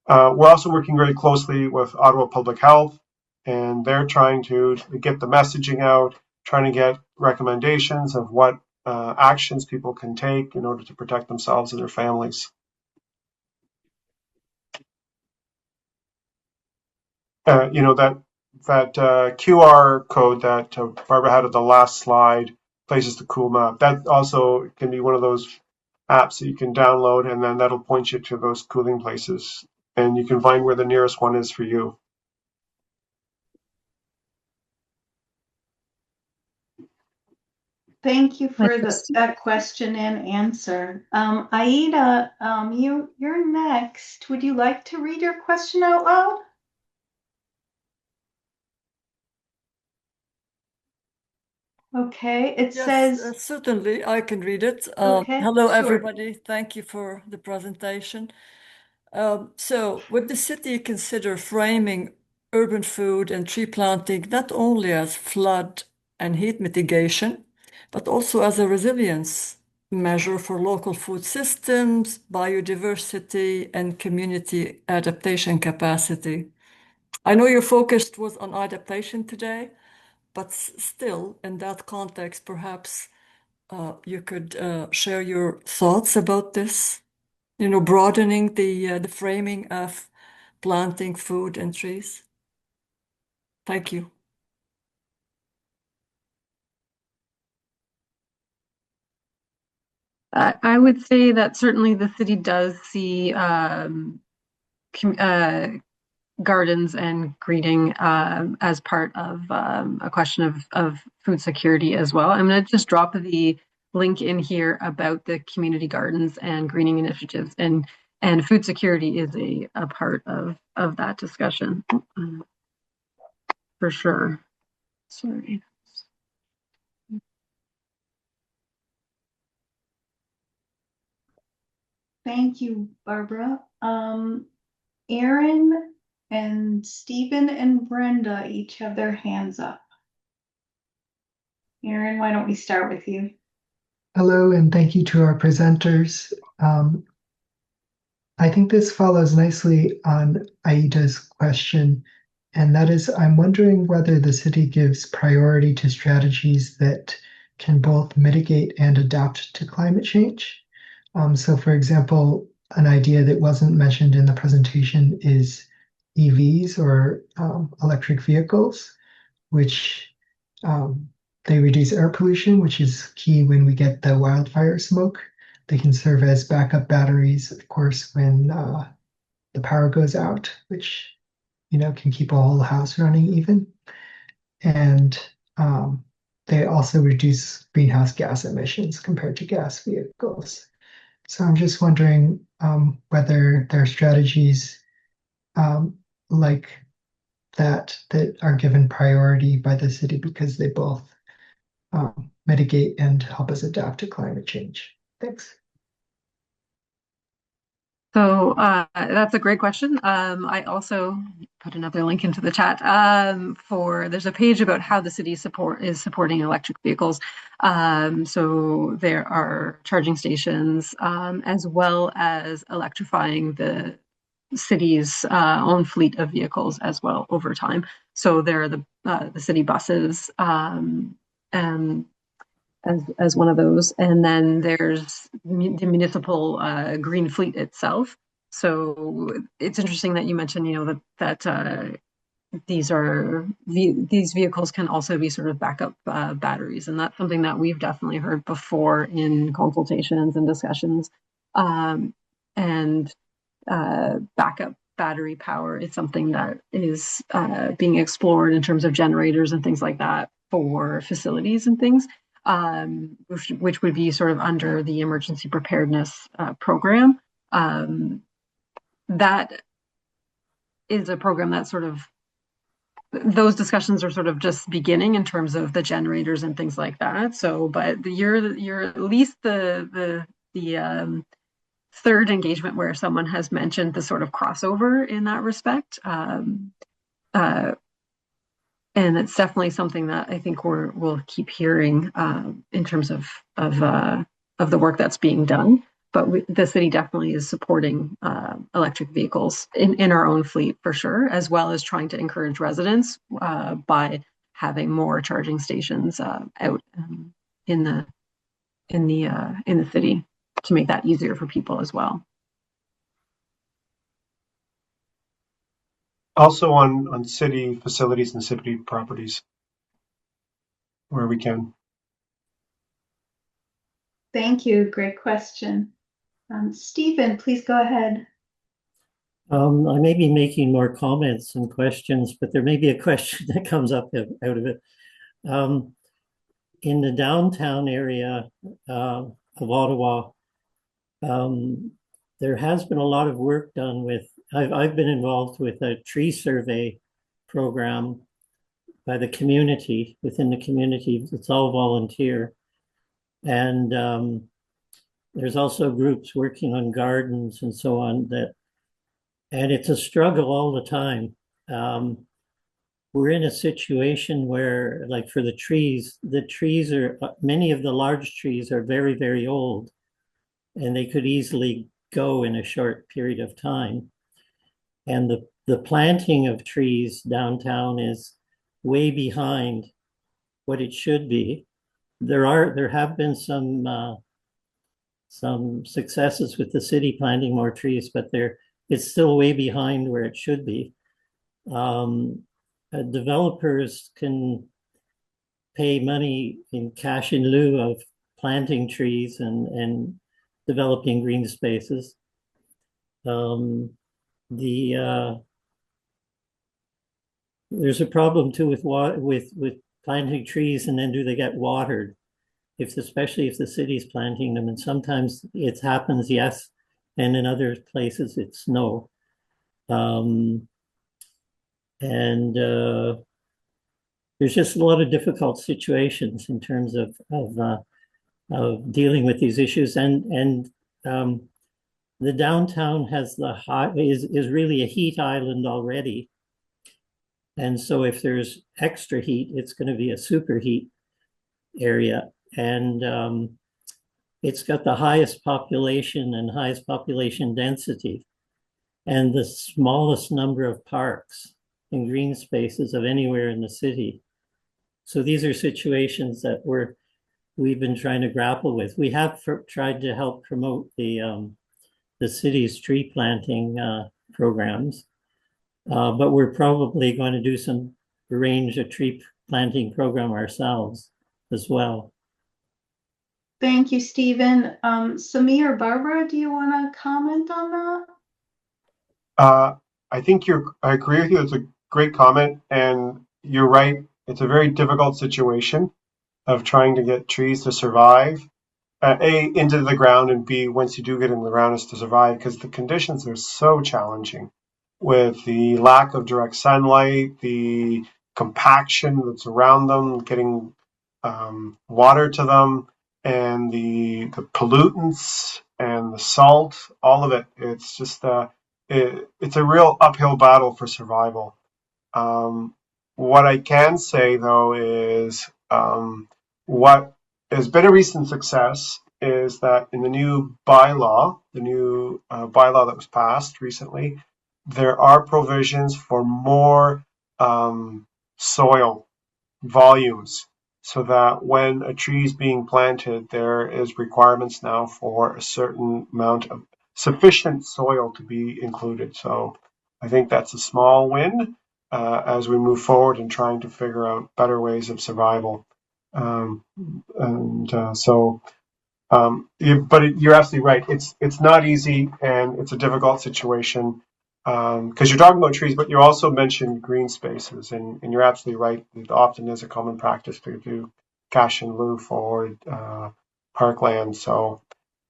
S9: We're also working very closely with Ottawa Public Health, and they're trying to get the messaging out, trying to get recommendations of what actions people can take in order to protect themselves and their families. That QR code that Barbara had at the last slide, places to cool map. That also can be one of those apps that you can download, and then that'll point you to those cooling places, and you can find where the nearest one is for you.
S1: Thank you for that question and answer. Aida, you're next. Would you like to read your question out loud? Okay, it says...
S8: certainly, I can read it.
S1: Okay,
S8: hello,
S1: sure.
S8: everybody. Thank you for the presentation. So, would the city consider framing urban food and tree planting not only as flood and heat mitigation, but also as a resilience measure for local food systems, biodiversity, and community adaptation capacity? I know your focus was on adaptation today, but still, in that context, perhaps you could share your thoughts about this, broadening the framing of planting food and trees. Thank you.
S10: I would say that certainly the city does see gardens and greening as part of a question of food security as well. I'm going to just drop the link in here about the community gardens and greening initiatives, and food security is a part of that discussion for sure. Sorry.
S1: Thank you, Barbara. Aaron and Stephen and Brenda each have their hands up. Aaron, why don't we start with you?
S13: Hello, and thank you to our presenters. I think this follows nicely on Aida's question, and that is, I'm wondering whether the city gives priority to strategies that can both mitigate and adapt to climate change. So, for example, an idea that wasn't mentioned in the presentation is EVs or electric vehicles, which they reduce air pollution, which is key when we get the wildfire smoke. They can serve as backup batteries, of course, when the power goes out, which can keep a whole house running even. And they also reduce greenhouse gas emissions compared to gas vehicles. So I'm just wondering whether there are strategies like that are given priority by the city because they both mitigate and help us adapt to climate change. Thanks.
S10: So that's a great question. I also put another link into the chat there's a page about how the city is supporting electric vehicles. So there are charging stations as well as electrifying the city's own fleet of vehicles as well over time. So there are the city buses and as one of those. And then there's the municipal green fleet itself. So it's interesting that you mentioned, that these vehicles can also be sort of backup batteries, and that's something that we've definitely heard before in consultations and discussions. And backup battery power is something that is being explored in terms of generators and things like that for facilities and things. Which would be sort of under the emergency preparedness program. That is a program that those discussions are sort of just beginning in terms of the generators and things like that. So, but you're at least the third engagement where someone has mentioned the sort of crossover in that respect. And it's definitely something that I think we'll keep hearing in terms of the work that's being done. But the city definitely is supporting electric vehicles in our own fleet for sure, as well as trying to encourage residents by having more charging stations out in the city to make that easier for people as well.
S9: Also on city facilities and city properties where we can.
S1: Thank you. Great question. Stephen, please go ahead.
S7: I may be making more comments and questions, but there may be a question that comes up out of it. In the downtown area of Ottawa, there has been a lot of work done with, I've been involved with a tree survey program by the community, within the community. It's all volunteer. And there's also groups working on gardens and so on and it's a struggle all the time. We're in a situation where, like for the trees are, many of the large trees are very, very old, and they could easily go in a short period of time. And the planting of trees downtown is way behind what it should be. There have been some successes with the city planting more trees, but it's still way behind where it should be. Developers can pay money in cash in lieu of planting trees and developing green spaces. There's a problem too with planting trees, and then do they get watered? Especially if the city's planting them, and sometimes it happens, yes, and in other places it's no. There's just a lot of difficult situations in terms of dealing with these issues, and the downtown is really a heat island already, and so if there's extra heat, it's going to be a superheat area, and it's got the highest population and highest population density, and the smallest number of parks and green spaces of anywhere in the city. So these are situations that we've been trying to grapple with. We have tried to help promote the city's tree planting programs, but we're probably going to do arrange a tree planting program ourselves as well.
S1: Thank you, Stephen. Sami or Barbara, do you want to comment on that?
S9: I agree with you. It's a great comment, and you're right. It's a very difficult situation of trying to get trees to survive. A, into the ground, and B, once you do get in the ground, is to survive, because the conditions are so challenging with the lack of direct sunlight, the compaction that's around them, getting water to them, and the pollutants and the salt, all of it. It's just it's a real uphill battle for survival. What I can say though is what has been a recent success is that in the new bylaw, bylaw that was passed recently, there are provisions for more soil volumes, so that when a tree is being planted, there is requirements now for a certain amount of sufficient soil to be included. So I think that's a small win as we move forward in trying to figure out better ways of survival. But you're absolutely right. It's not easy, and it's a difficult situation because you're talking about trees, but you also mentioned green spaces, and you're absolutely right. It often is a common practice to do cash in lieu for parkland. So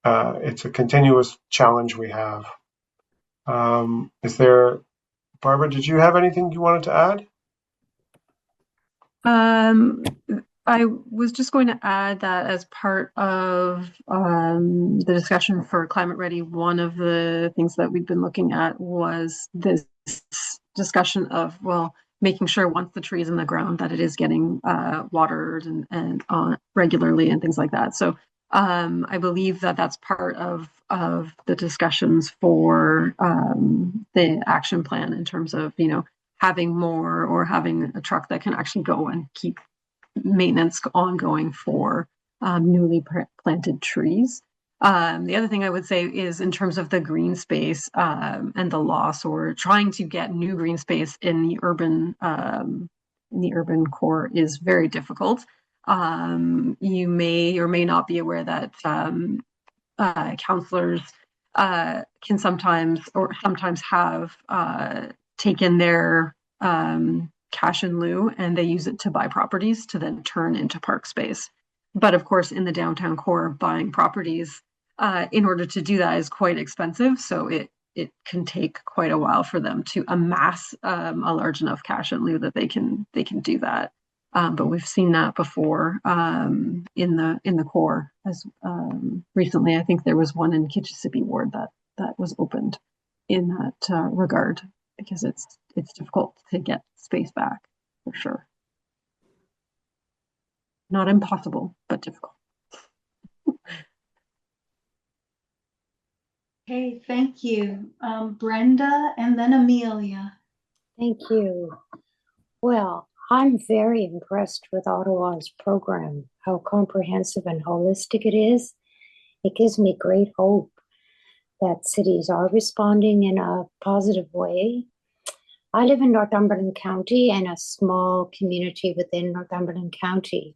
S9: it's a continuous challenge we have. Is there, Barbara? Did you have anything you wanted to add?
S10: I was just going to add that as part of the discussion for Climate Ready, one of the things that we've been looking at was this discussion of, well, making sure once the tree is in the ground that it is getting watered and regularly and things like that. So I believe that that's part of the discussions for the action plan in terms of, having more or having a truck that can actually go and keep maintenance ongoing for newly planted trees. The other thing I would say is in terms of the green space and the loss or trying to get new green space in the urban core is very difficult. You may or may not be aware that councillors can sometimes have taken their cash in lieu and they use it to buy properties to then turn into park space. But of course, in the downtown core, buying properties in order to do that is quite expensive. So it can take quite a while for them to amass a large enough cash in lieu that they can do that. But we've seen that before in the core. As recently, I think there was one in Kitchissippi Ward that was opened in that regard, because it's difficult to get space back, for sure. Not impossible, but difficult.
S1: Okay, thank you. Brenda and then Amelia.
S5: Thank you. Well, I'm very impressed with Ottawa's program, how comprehensive and holistic it is. It gives me great hope that cities are responding in a positive way. I live in Northumberland County and a small community within Northumberland County.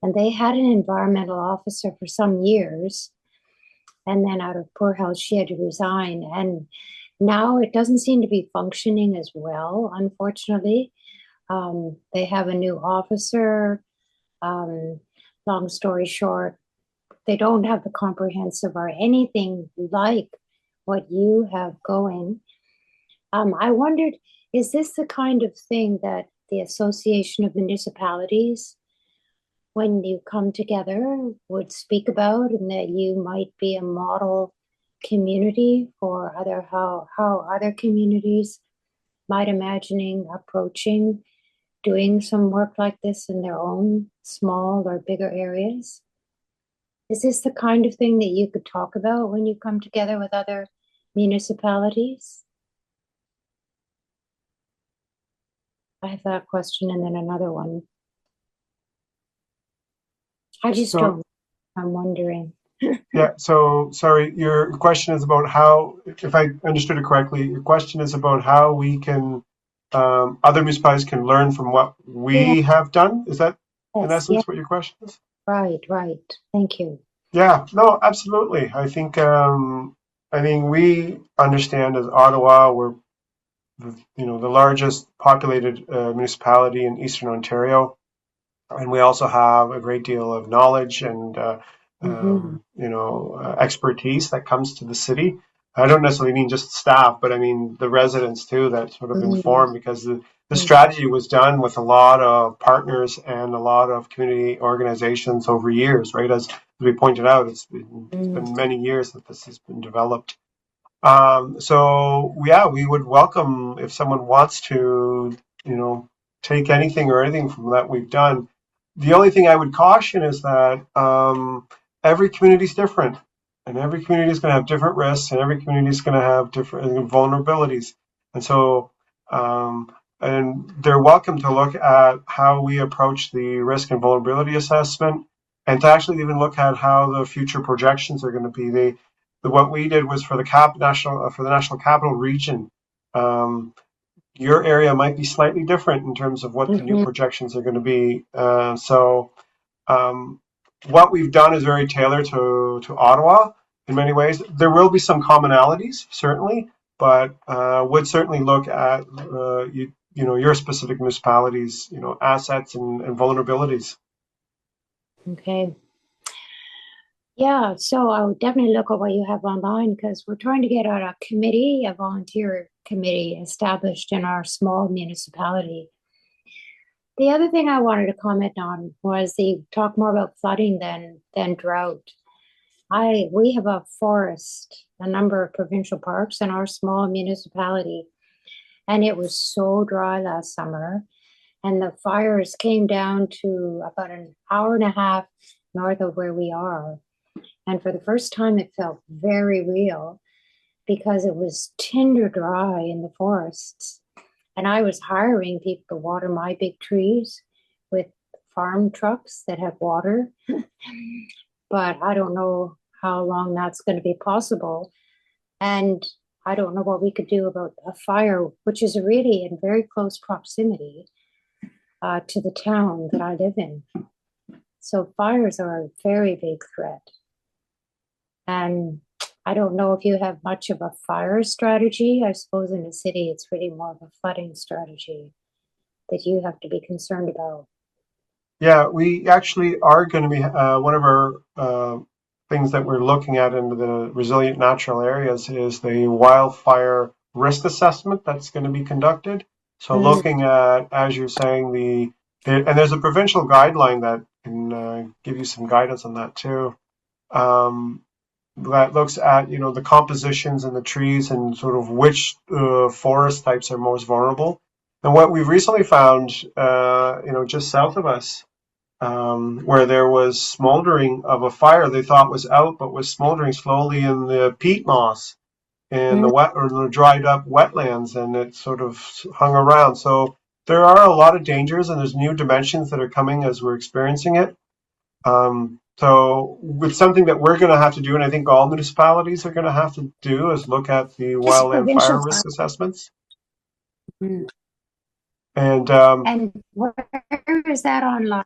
S5: And they had an environmental officer for some years. And then out of poor health, she had to resign. And now it doesn't seem to be functioning as well, unfortunately. They have a new officer. Long story short, they don't have the comprehensive or anything like what you have going. I wondered, is this the kind of thing that the Association of Municipalities, when you come together, would speak about, and that you might be a model community for how other communities might imagining approaching doing some work like this in their own small or bigger areas? Is this the kind of thing that you could talk about when you come together with other municipalities? I have that question and then another one. I just don't. I'm wondering.
S9: Yeah, so sorry, your question is about how, if I understood it correctly, your question is about how we can, other municipalities can learn from what
S5: Yeah.
S9: we have done. Is that in
S5: Yes. Yeah.
S9: essence what your question is?
S5: Right. Right. Thank you.
S9: Yeah, no, absolutely. I think we understand as Ottawa, we're the largest populated municipality in Eastern Ontario, and we also have a great deal of knowledge and expertise that comes to the city. I don't necessarily mean just staff, but I mean the residents too that sort of inform, because the strategy was done with a lot of partners and a lot of community organizations over years, right? As we pointed out, it's been many years that this has been developed. So yeah, we would welcome if someone wants to, take anything or anything from that we've done. The only thing I would caution is that every community is different, and every community is going to have different risks, and every community is going to have different vulnerabilities. And so, and they're welcome to look at how we approach the risk and vulnerability assessment, and to actually even look at how the future projections are going to be. What we did was for the national capital region. Your area might be slightly different in terms of what the new projections are going to be. What we've done is very tailored to Ottawa in many ways. There will be some commonalities, certainly, but would certainly look at your specific municipalities, assets and vulnerabilities.
S5: Okay. Yeah, so I would definitely look at what you have online, because we're trying to get a committee, a volunteer committee established in our small municipality. The other thing I wanted to comment on was the talk more about flooding than drought. We have a forest, a number of provincial parks in our small municipality, and it was so dry last summer, and the fires came down to about an hour and a half north of where we are. And for the first time, it felt very real, because it was tinder dry in the forests. And I was hiring people to water my big trees with farm trucks that have water. But I don't know how long that's going to be possible. And I don't know what we could do about a fire, which is really in very close proximity to the town that I live in. So fires are a very big threat. And I don't know if you have much of a fire strategy. I suppose in the city, it's really more of a flooding strategy that you have to be concerned about.
S9: Yeah, we actually are going to be one of our things that we're looking at in the resilient natural areas is the wildfire risk assessment that's going to be conducted. So looking at, as you're saying, and there's a provincial guideline that can give you some guidance on that too. That looks at the compositions in the trees and sort of which forest types are most vulnerable. And what we've recently found, just south of us, where there was smoldering of a fire they thought was out, but was smoldering slowly in the peat moss in the dried up wetlands, and it sort of hung around. So there are a lot of dangers, and there's new dimensions that are coming as we're experiencing it. So with something that we're going to have to do, and I think all municipalities are going to have to do, is look at the wildland fire risk assessments. And
S5: where is that online?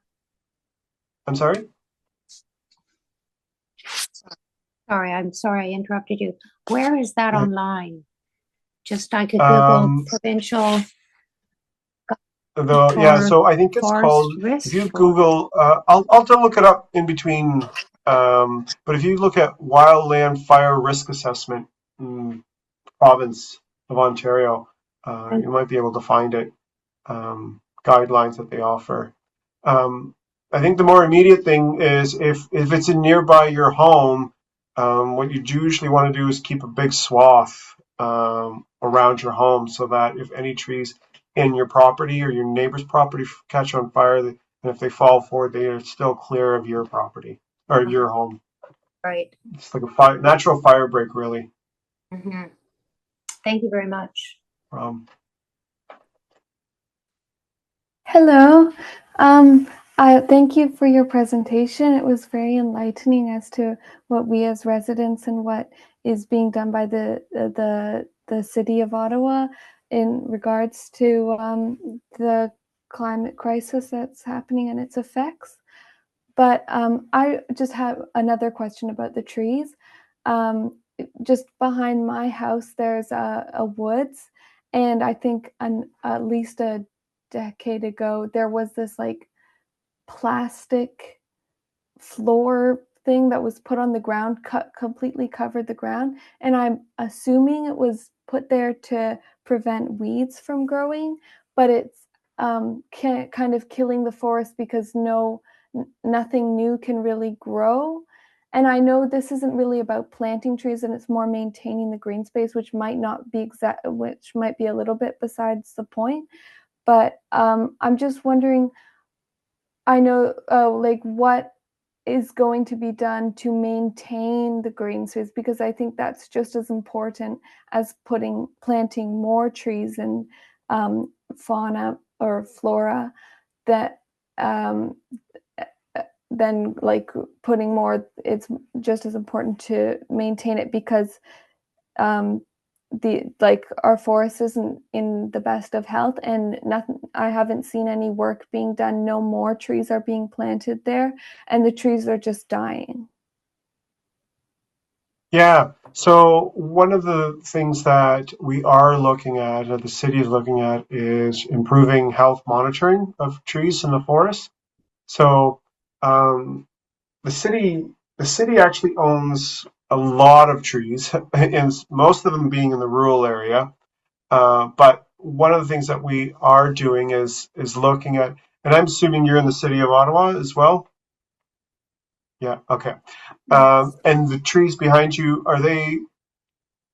S9: I'm sorry?
S5: I'm sorry I interrupted you. Where is that online? Just I could Google provincial.
S9: So I think it's called, if you Google, I'll look it up in between, but if you look at Wildland Fire Risk Assessment, Province of Ontario, you might be able to find it, guidelines that they offer. I think the more immediate thing is if it's in nearby your home, what you usually want to do is keep a big swath around your home, so that if any trees in your property or your neighbor's property catch on fire, and if they fall forward, they are still clear of your property or your home.
S5: Right.
S9: It's like a natural fire break, really.
S5: Thank you very much.
S14: Hello.
S6: Thank you for your presentation. It was very enlightening as to what we as residents and what is being done by the City of Ottawa in regards to the climate crisis that's happening and its effects. But I just have another question about the trees. Just behind my house, there's a woods, and I think at least a decade ago, there was this like plastic floor thing that was put on the ground, completely covered the ground. And I'm assuming it was put there to prevent weeds from growing, but it's kind of killing the forest because nothing new can really grow. And I know this isn't really about planting trees, and it's more maintaining the green space, which might not be which might be a little bit besides the point. But I'm just wondering, I know, like, what is going to be done to maintain the green space, because I think that's just as important as planting more trees and fauna or flora that then like putting more. It's just as important to maintain it because our forest isn't in the best of health, and nothing. I haven't seen any work being done. No more trees are being planted there, and the trees are just dying.
S9: Yeah. So one of the things that we are looking at, or the city is looking at, is improving health monitoring of trees in the forest. So um, the city actually owns a lot of trees, and most of them being in the rural area. But one of the things that we are doing is looking at, and I'm assuming you're in the city of Ottawa as well. Yeah. Okay. And the trees behind you, are they?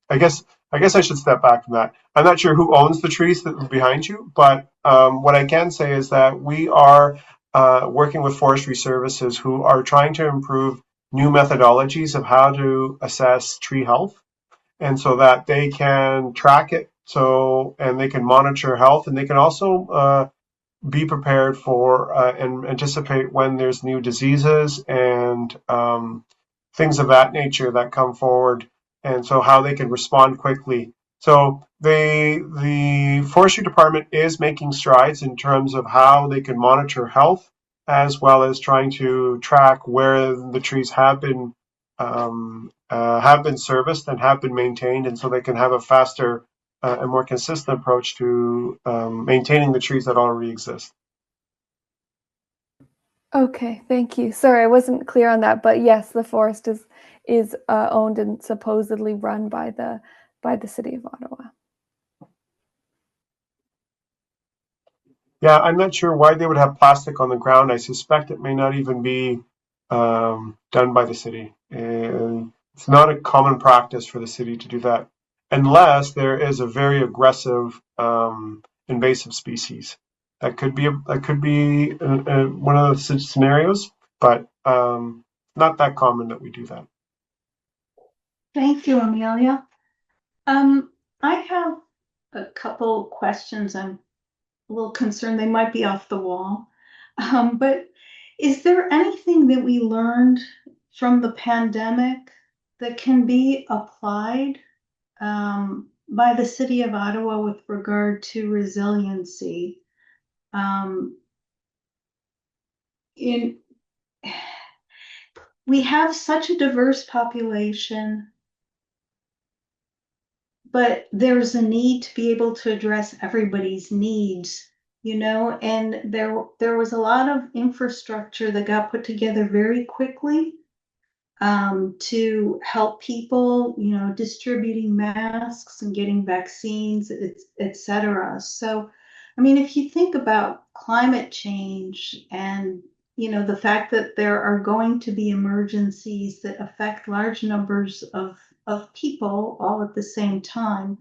S9: I guess I should step back from that. I'm not sure who owns the trees that are behind you, but what I can say is that we are working with forestry services who are trying to improve new methodologies of how to assess tree health, and so that they can track it, and they can monitor health, and they can also be prepared for and anticipate when there's new diseases and things of that nature that come forward, and so how they can respond quickly. So the forestry department is making strides in terms of how they can monitor health, as well as trying to track where the trees have been serviced and have been maintained, and so they can have a faster and more consistent approach to maintaining the trees that already exist.
S6: Okay, thank you. Sorry, I wasn't clear on that, but yes, the forest is owned and supposedly run by the City of Ottawa.
S9: Yeah, I'm not sure why they would have plastic on the ground. I suspect it may not even be done by the city. And it's not a common practice for the city to do that unless there is a very aggressive invasive species. That could be one of the scenarios, but not that common that we do that.
S1: Thank you, Amelia. I have a couple questions. I'm a little concerned they might be off the wall. But is there anything that we learned from the pandemic that can be applied by the City of Ottawa with regard to resiliency? In We have such a diverse population, but there's a need to be able to address everybody's needs, and there was a lot of infrastructure that got put together very quickly to help people, distributing masks and getting vaccines, etc. So, I mean, if you think about climate change and the fact that there are going to be emergencies that affect large numbers of people all at the same time,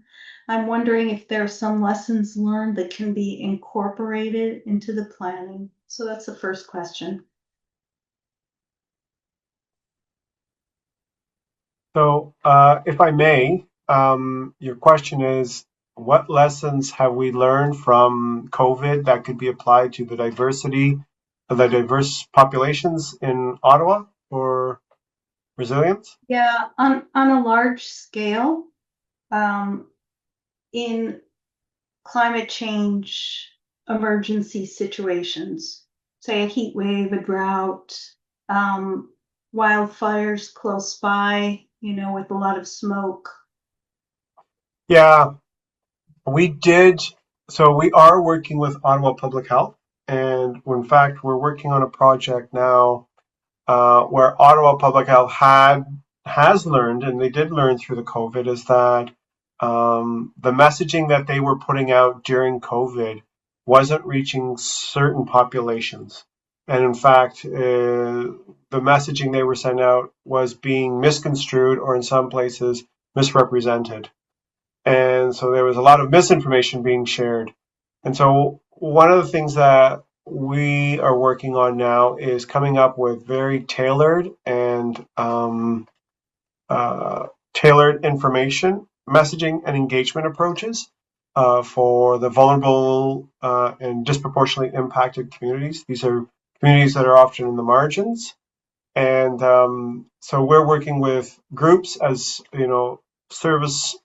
S1: I'm wondering if there are some lessons learned that can be incorporated into the planning. So that's the first question.
S9: So, if I may, your question is, what lessons have we learned from COVID that could be applied to the diversity the diverse populations in Ottawa for resilience?
S1: Yeah, on a large scale, um, in climate change emergency situations, say a heat wave, a drought, um, wildfires close by, with a lot of smoke.
S9: Yeah, we did. So we are working with Ottawa Public Health, and in fact, we're working on a project now where Ottawa Public Health has learned, and they did learn through the COVID, is that the messaging that they were putting out during COVID wasn't reaching certain populations, and in fact, the messaging they were sending out was being misconstrued or in some places misrepresented. And so there was a lot of misinformation being shared. And so one of the things that we are working on now is coming up with very tailored and tailored information, messaging, and engagement approaches for the vulnerable and disproportionately impacted communities. These are communities that are often in the margins. And so we're working with groups as, service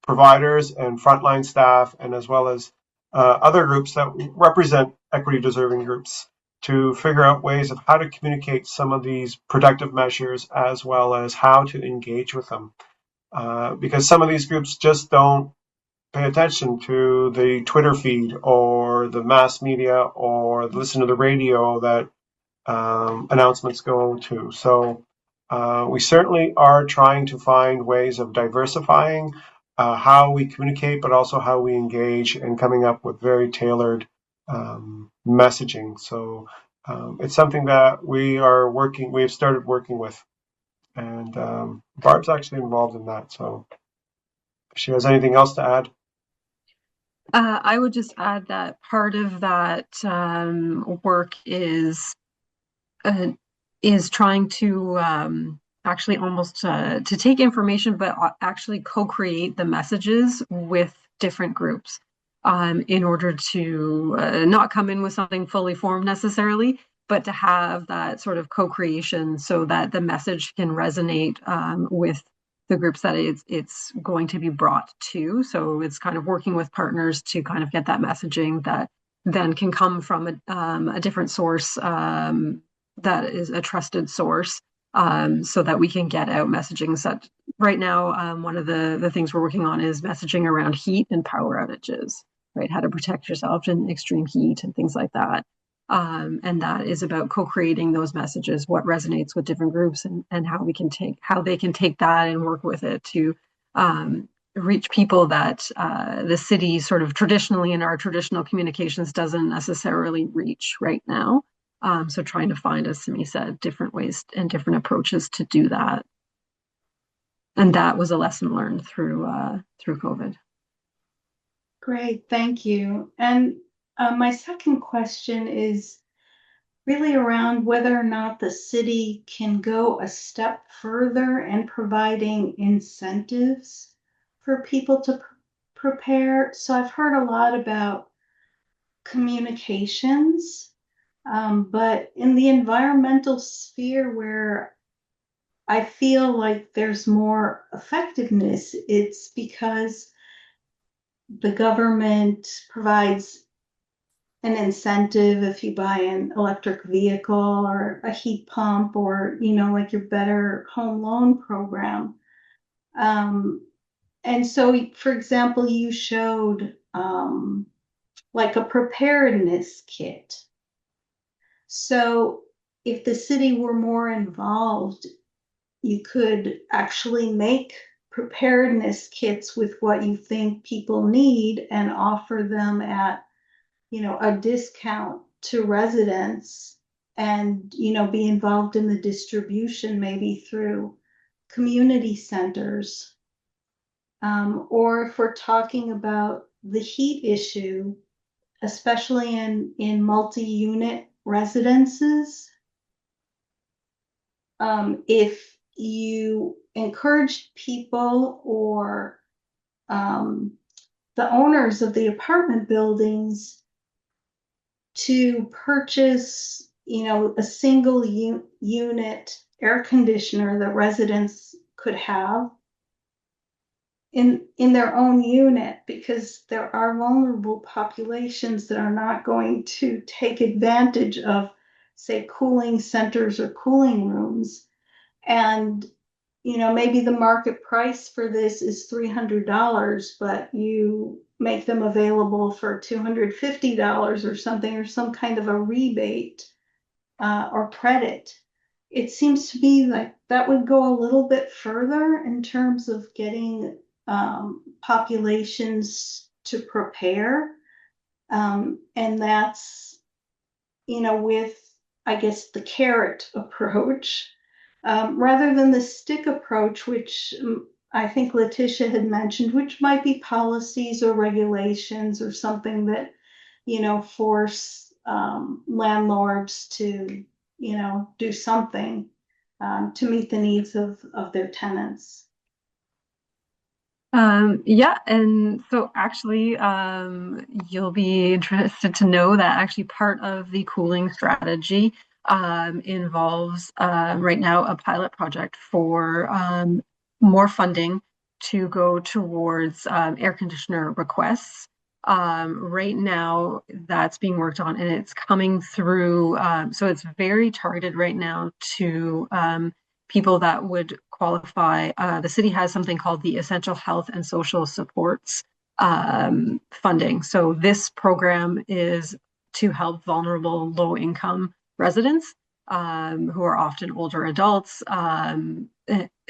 S9: providers and frontline staff, and as well as other groups that represent equity deserving groups to figure out ways of how to communicate some of these productive measures as well as how to engage with them. Because some of these groups just don't pay attention to the Twitter feed or the mass media or listen to the radio that announcements go to. So we certainly are trying to find ways of diversifying how we communicate, but also how we engage, and coming up with very tailored messaging. So it's something that we have started working with, and Barb's actually involved in that. So if she has anything else to add.
S10: I would just add that part of that work is trying to actually almost to take information, but actually co-create the messages with different groups in order to not come in with something fully formed necessarily, but to have that sort of co-creation so that the message can resonate with the groups that it's going to be brought to. So it's kind of working with partners to kind of get that messaging that then can come from a different source that is a trusted source, so that we can get out messaging. Such right now, one of the things we're working on is messaging around heat and power outages, right? How to protect yourself in extreme heat and things like that. And that is about co-creating those messages, what resonates with different groups, and how they can take that and work with it to reach people that the city sort of traditionally in our traditional communications doesn't necessarily reach right now. So trying to find, as Simi said, different ways and different approaches to do that. And that was a lesson learned through COVID.
S1: Great, thank you. And my second question is really around whether or not the city can go a step further in providing incentives for people to prepare. So I've heard a lot about communications, but in the environmental sphere where I feel like there's more effectiveness, it's because the government provides an incentive if you buy an electric vehicle or a heat pump, or like your Better Home Loan program. And so, for example, you showed like a preparedness kit. So if the city were more involved, you could actually make preparedness kits with what you think people need and offer them at a discount to residents, and be involved in the distribution, maybe through community centers. Or if we're talking about the heat issue, especially in multi-unit residences, if you encourage people or the owners of the apartment buildings to purchase a single unit air conditioner that residents could have in their own unit, because there are vulnerable populations that are not going to take advantage of, say, cooling centers or cooling rooms. And maybe the market price for this is $300, but you make them available for $250 or something, or some kind of a rebate or credit. It seems to me like that would go a little bit further in terms of getting populations to prepare. And that's, with, I guess, the carrot approach, rather than the stick approach, which I think Letitia had mentioned, which might be policies or regulations or something that, force landlords to, do something to meet the needs of their tenants.
S10: Yeah, and so actually, you'll be interested to know that actually part of the cooling strategy involves right now a pilot project for more funding to go towards air conditioner requests. Right now, that's being worked on, and it's coming through. So it's very targeted right now to people that would qualify. The city has something called the Essential Health and Social Supports funding. So this program is to help vulnerable low-income residents who are often older adults and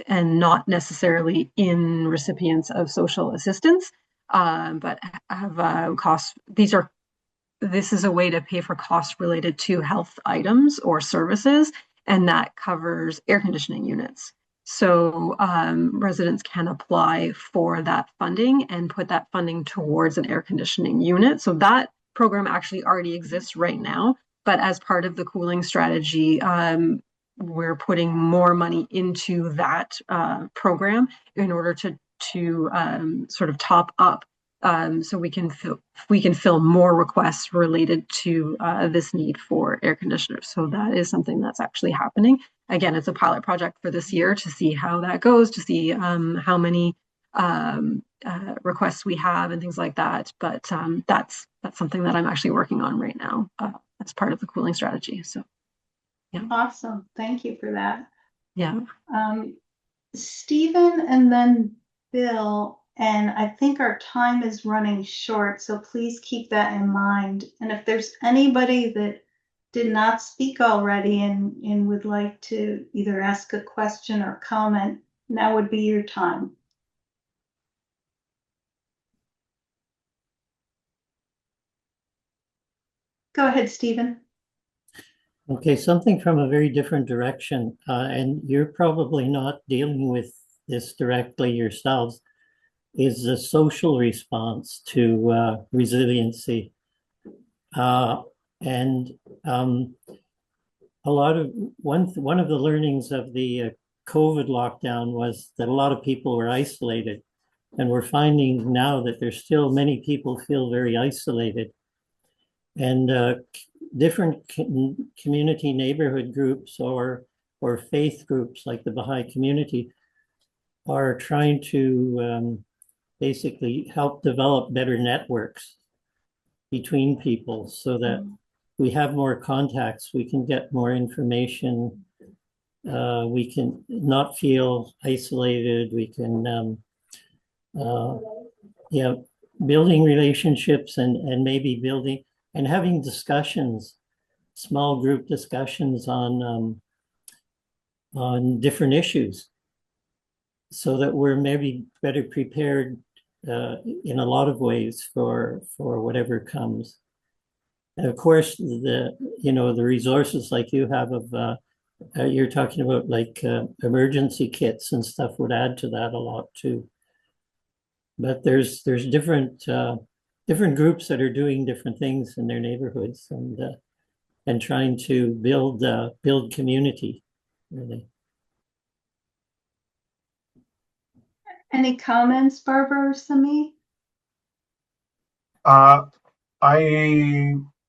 S10: not necessarily in recipients of social assistance, but have costs. This is a way to pay for costs related to health items or services, and that covers air conditioning units. So residents can apply for that funding and put that funding towards an air conditioning unit. So that program actually already exists right now, but as part of the cooling strategy, we're putting more money into that program in order to sort of top up so we can fill more requests related to this need for air conditioners. So that is something that's actually happening. Again, it's a pilot project for this year to see how that goes, to see how many requests we have and things like that. But that's something that I'm actually working on right now as part of the cooling strategy. So, yeah.
S1: Awesome. Thank you for that.
S10: Yeah.
S1: Stephen and then Bill, and I think our time is running short, so please keep that in mind. And if there's anybody that did not speak already and would like to either ask a question or comment, now would be your time. Go ahead, Stephen.
S7: Okay, something from a very different direction, and you're probably not dealing with this directly yourselves, is the social response to resiliency. And a lot of one of the learnings of the COVID lockdown was that a lot of people were isolated, and we're finding now that there's still many people feel very isolated, and different community neighborhood groups or faith groups like the Baha'i community are trying to basically help develop better networks between people so that we have more contacts, we can get more information, we can not feel isolated, we can building relationships and maybe building and having discussions, small group discussions on different issues, so that we're maybe better prepared in a lot of ways for whatever comes. And of course, the resources like you have of you're talking about like emergency kits and stuff would add to that a lot too. But there's different groups that are doing different things in their neighborhoods and trying to build community, really.
S1: Any comments, Barbara or Sami?
S9: I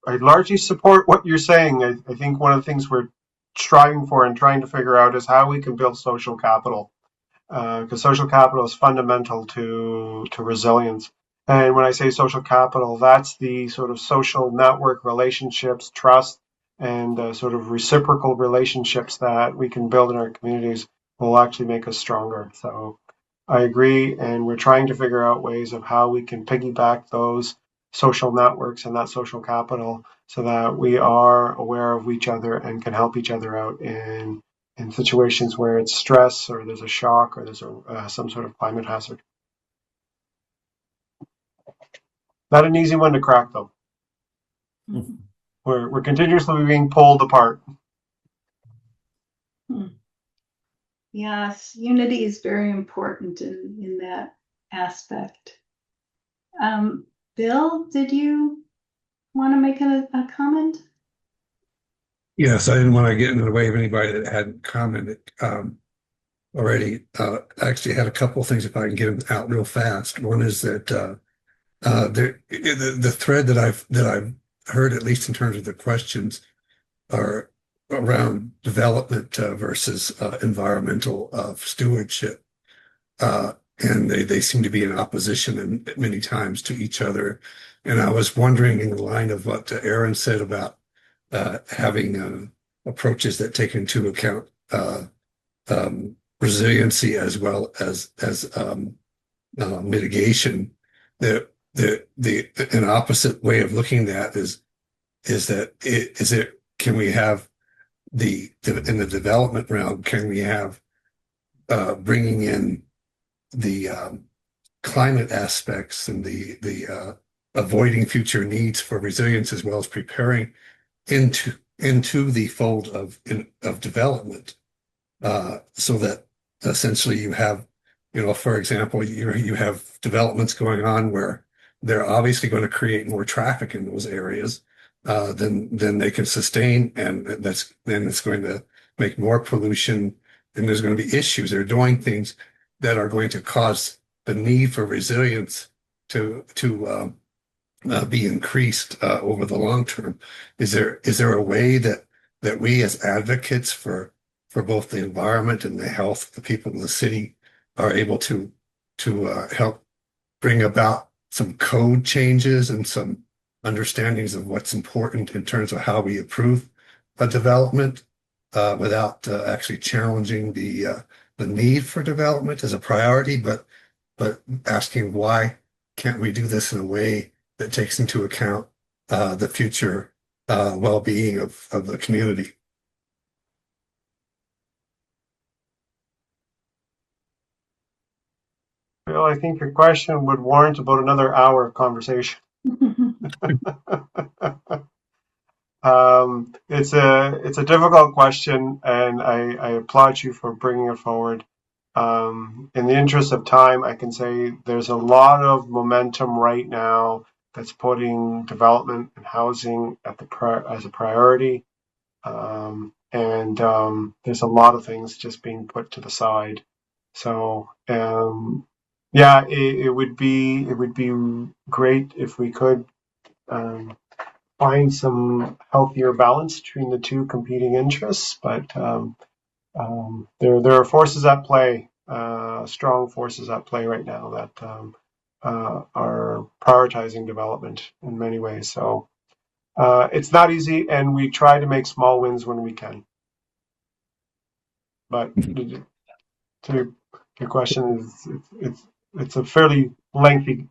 S9: I largely support what you're saying. I think one of the things we're striving for and trying to figure out is how we can build social capital, because social capital is fundamental to resilience. And when I say social capital, that's the sort of social network relationships, trust, and sort of reciprocal relationships that we can build in our communities will actually make us stronger. So I agree, and we're trying to figure out ways of how we can piggyback those social networks and that social capital so that we are aware of each other and can help each other out in situations where it's stress or there's a shock or there's some sort of climate hazard. Not an easy one to crack, though.
S7: Mhm.
S9: We're continuously being pulled apart.
S1: Yes, unity is very important in that aspect. Bill, did you want to make a comment?
S3: Yes, I didn't want to get in the way of anybody that hadn't commented already. I actually had a couple of things if I can get them out real fast. One is that the thread that I've heard, at least in terms of the questions, are around development versus environmental stewardship. And they seem to be in opposition and many times to each other. And I was wondering, in the line of what Aaron said about having approaches that take into account resiliency as well as mitigation. The an opposite way of looking at that is that can we have in the development realm, can we have bringing in the climate aspects and the avoiding future needs for resilience as well as preparing into the fold of development, so that essentially you have, for example, you have developments going on where they're obviously going to create more traffic in those areas than they can sustain, and then it's going to make more pollution, and there's going to be issues. They're doing things that are going to cause the need for resilience to be increased over the long term. Is there a way that we as advocates for both the environment and the health of the people in the city are able to help bring about some code changes and some understandings of what's important in terms of how we approve a development without actually challenging the need for development as a priority, but asking why can't we do this in a way that takes into account the future well-being of the community.
S9: Bill, I think your question would warrant about another hour of conversation. It's a difficult question, and I applaud you for bringing it forward. In the interest of time, I can say there's a lot of momentum right now that's putting development and housing as a priority, and there's a lot of things just being put to the side. So yeah, it would be great if we could find some healthier balance between the two competing interests, but there are forces at play, strong forces at play right now that are prioritizing development in many ways. So it's not easy, and we try to make small wins when we can. But to your question, it's a fairly lengthy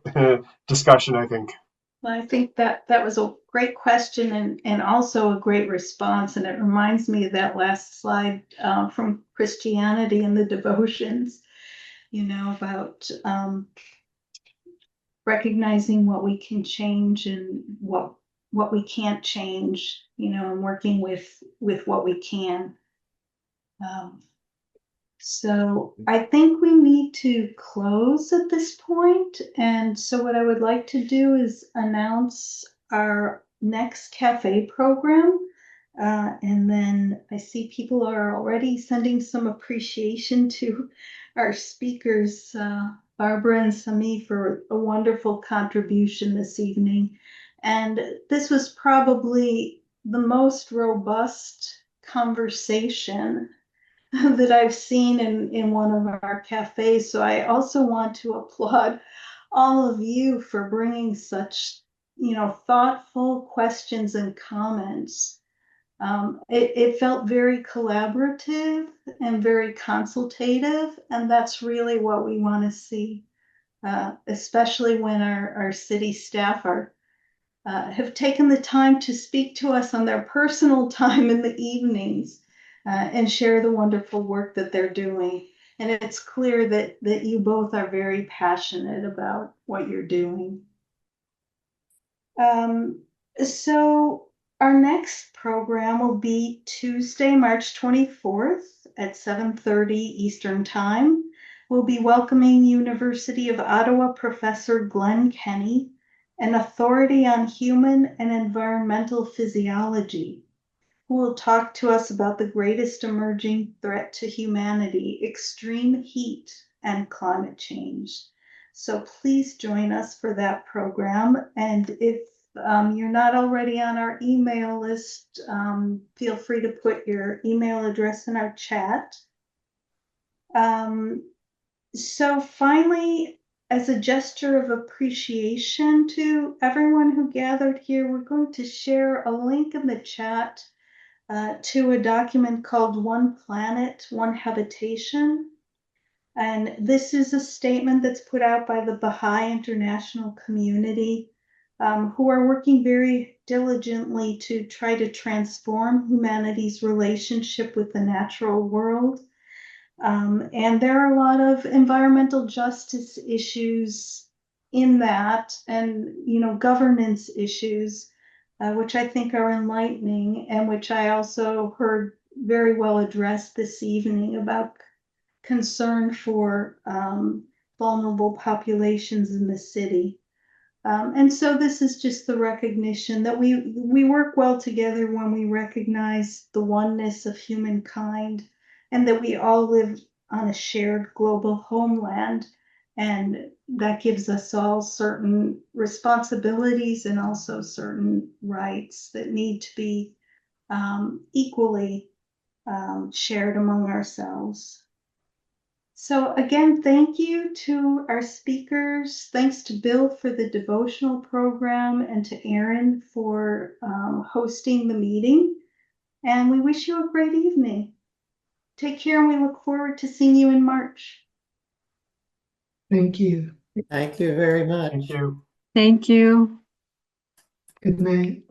S9: discussion, I think.
S1: Well, I think that was a great question and also a great response. And it reminds me of that last slide from Christianity and the devotions, about recognizing what we can change and what we can't change, and working with what we can. So I think we need to close at this point. And so what I would like to do is announce our next cafe program. And then I see people are already sending some appreciation to our speakers, Barbara and Sami, for a wonderful contribution this evening. And this was probably the most robust conversation that I've seen in one of our cafes. So I also want to applaud all of you for bringing such, thoughtful questions and comments. It felt very collaborative and very consultative, and that's really what we want to see, especially when our city staff have taken the time to speak to us on their personal time in the evenings and share the wonderful work that they're doing. And it's clear that you both are very passionate about what you're doing. So our next program will be Tuesday, March 24th at 7:30 Eastern Time. We'll be welcoming University of Ottawa Professor Glenn Kenny, an authority on human and environmental physiology, who will talk to us about the greatest emerging threat to humanity, extreme heat and climate change. So please join us for that program. And if you're not already on our email list, feel free to put your email address in our chat. So finally, as a gesture of appreciation to everyone who gathered here, we're going to share a link in the chat to a document called One Planet, One Habitation. And this is a statement that's put out by the Baha'i international community, who are working very diligently to try to transform humanity's relationship with the natural world. And there are a lot of environmental justice issues in that, and governance issues, which I think are enlightening, and which I also heard very well addressed this evening about concern for vulnerable populations in the city. And so this is just the recognition that we work well together when we recognize the oneness of humankind, and that we all live on a shared global homeland. And that gives us all certain responsibilities and also certain rights that need to be equally shared among ourselves. So again, thank you to our speakers. Thanks to Bill for the devotional program and to Aaron for hosting the meeting. And we wish you a great evening. Take care, and we look forward to seeing you in March.
S13: Thank you.
S7: Thank you very much.
S9: Thank you.
S10: Thank you.
S13: Good night.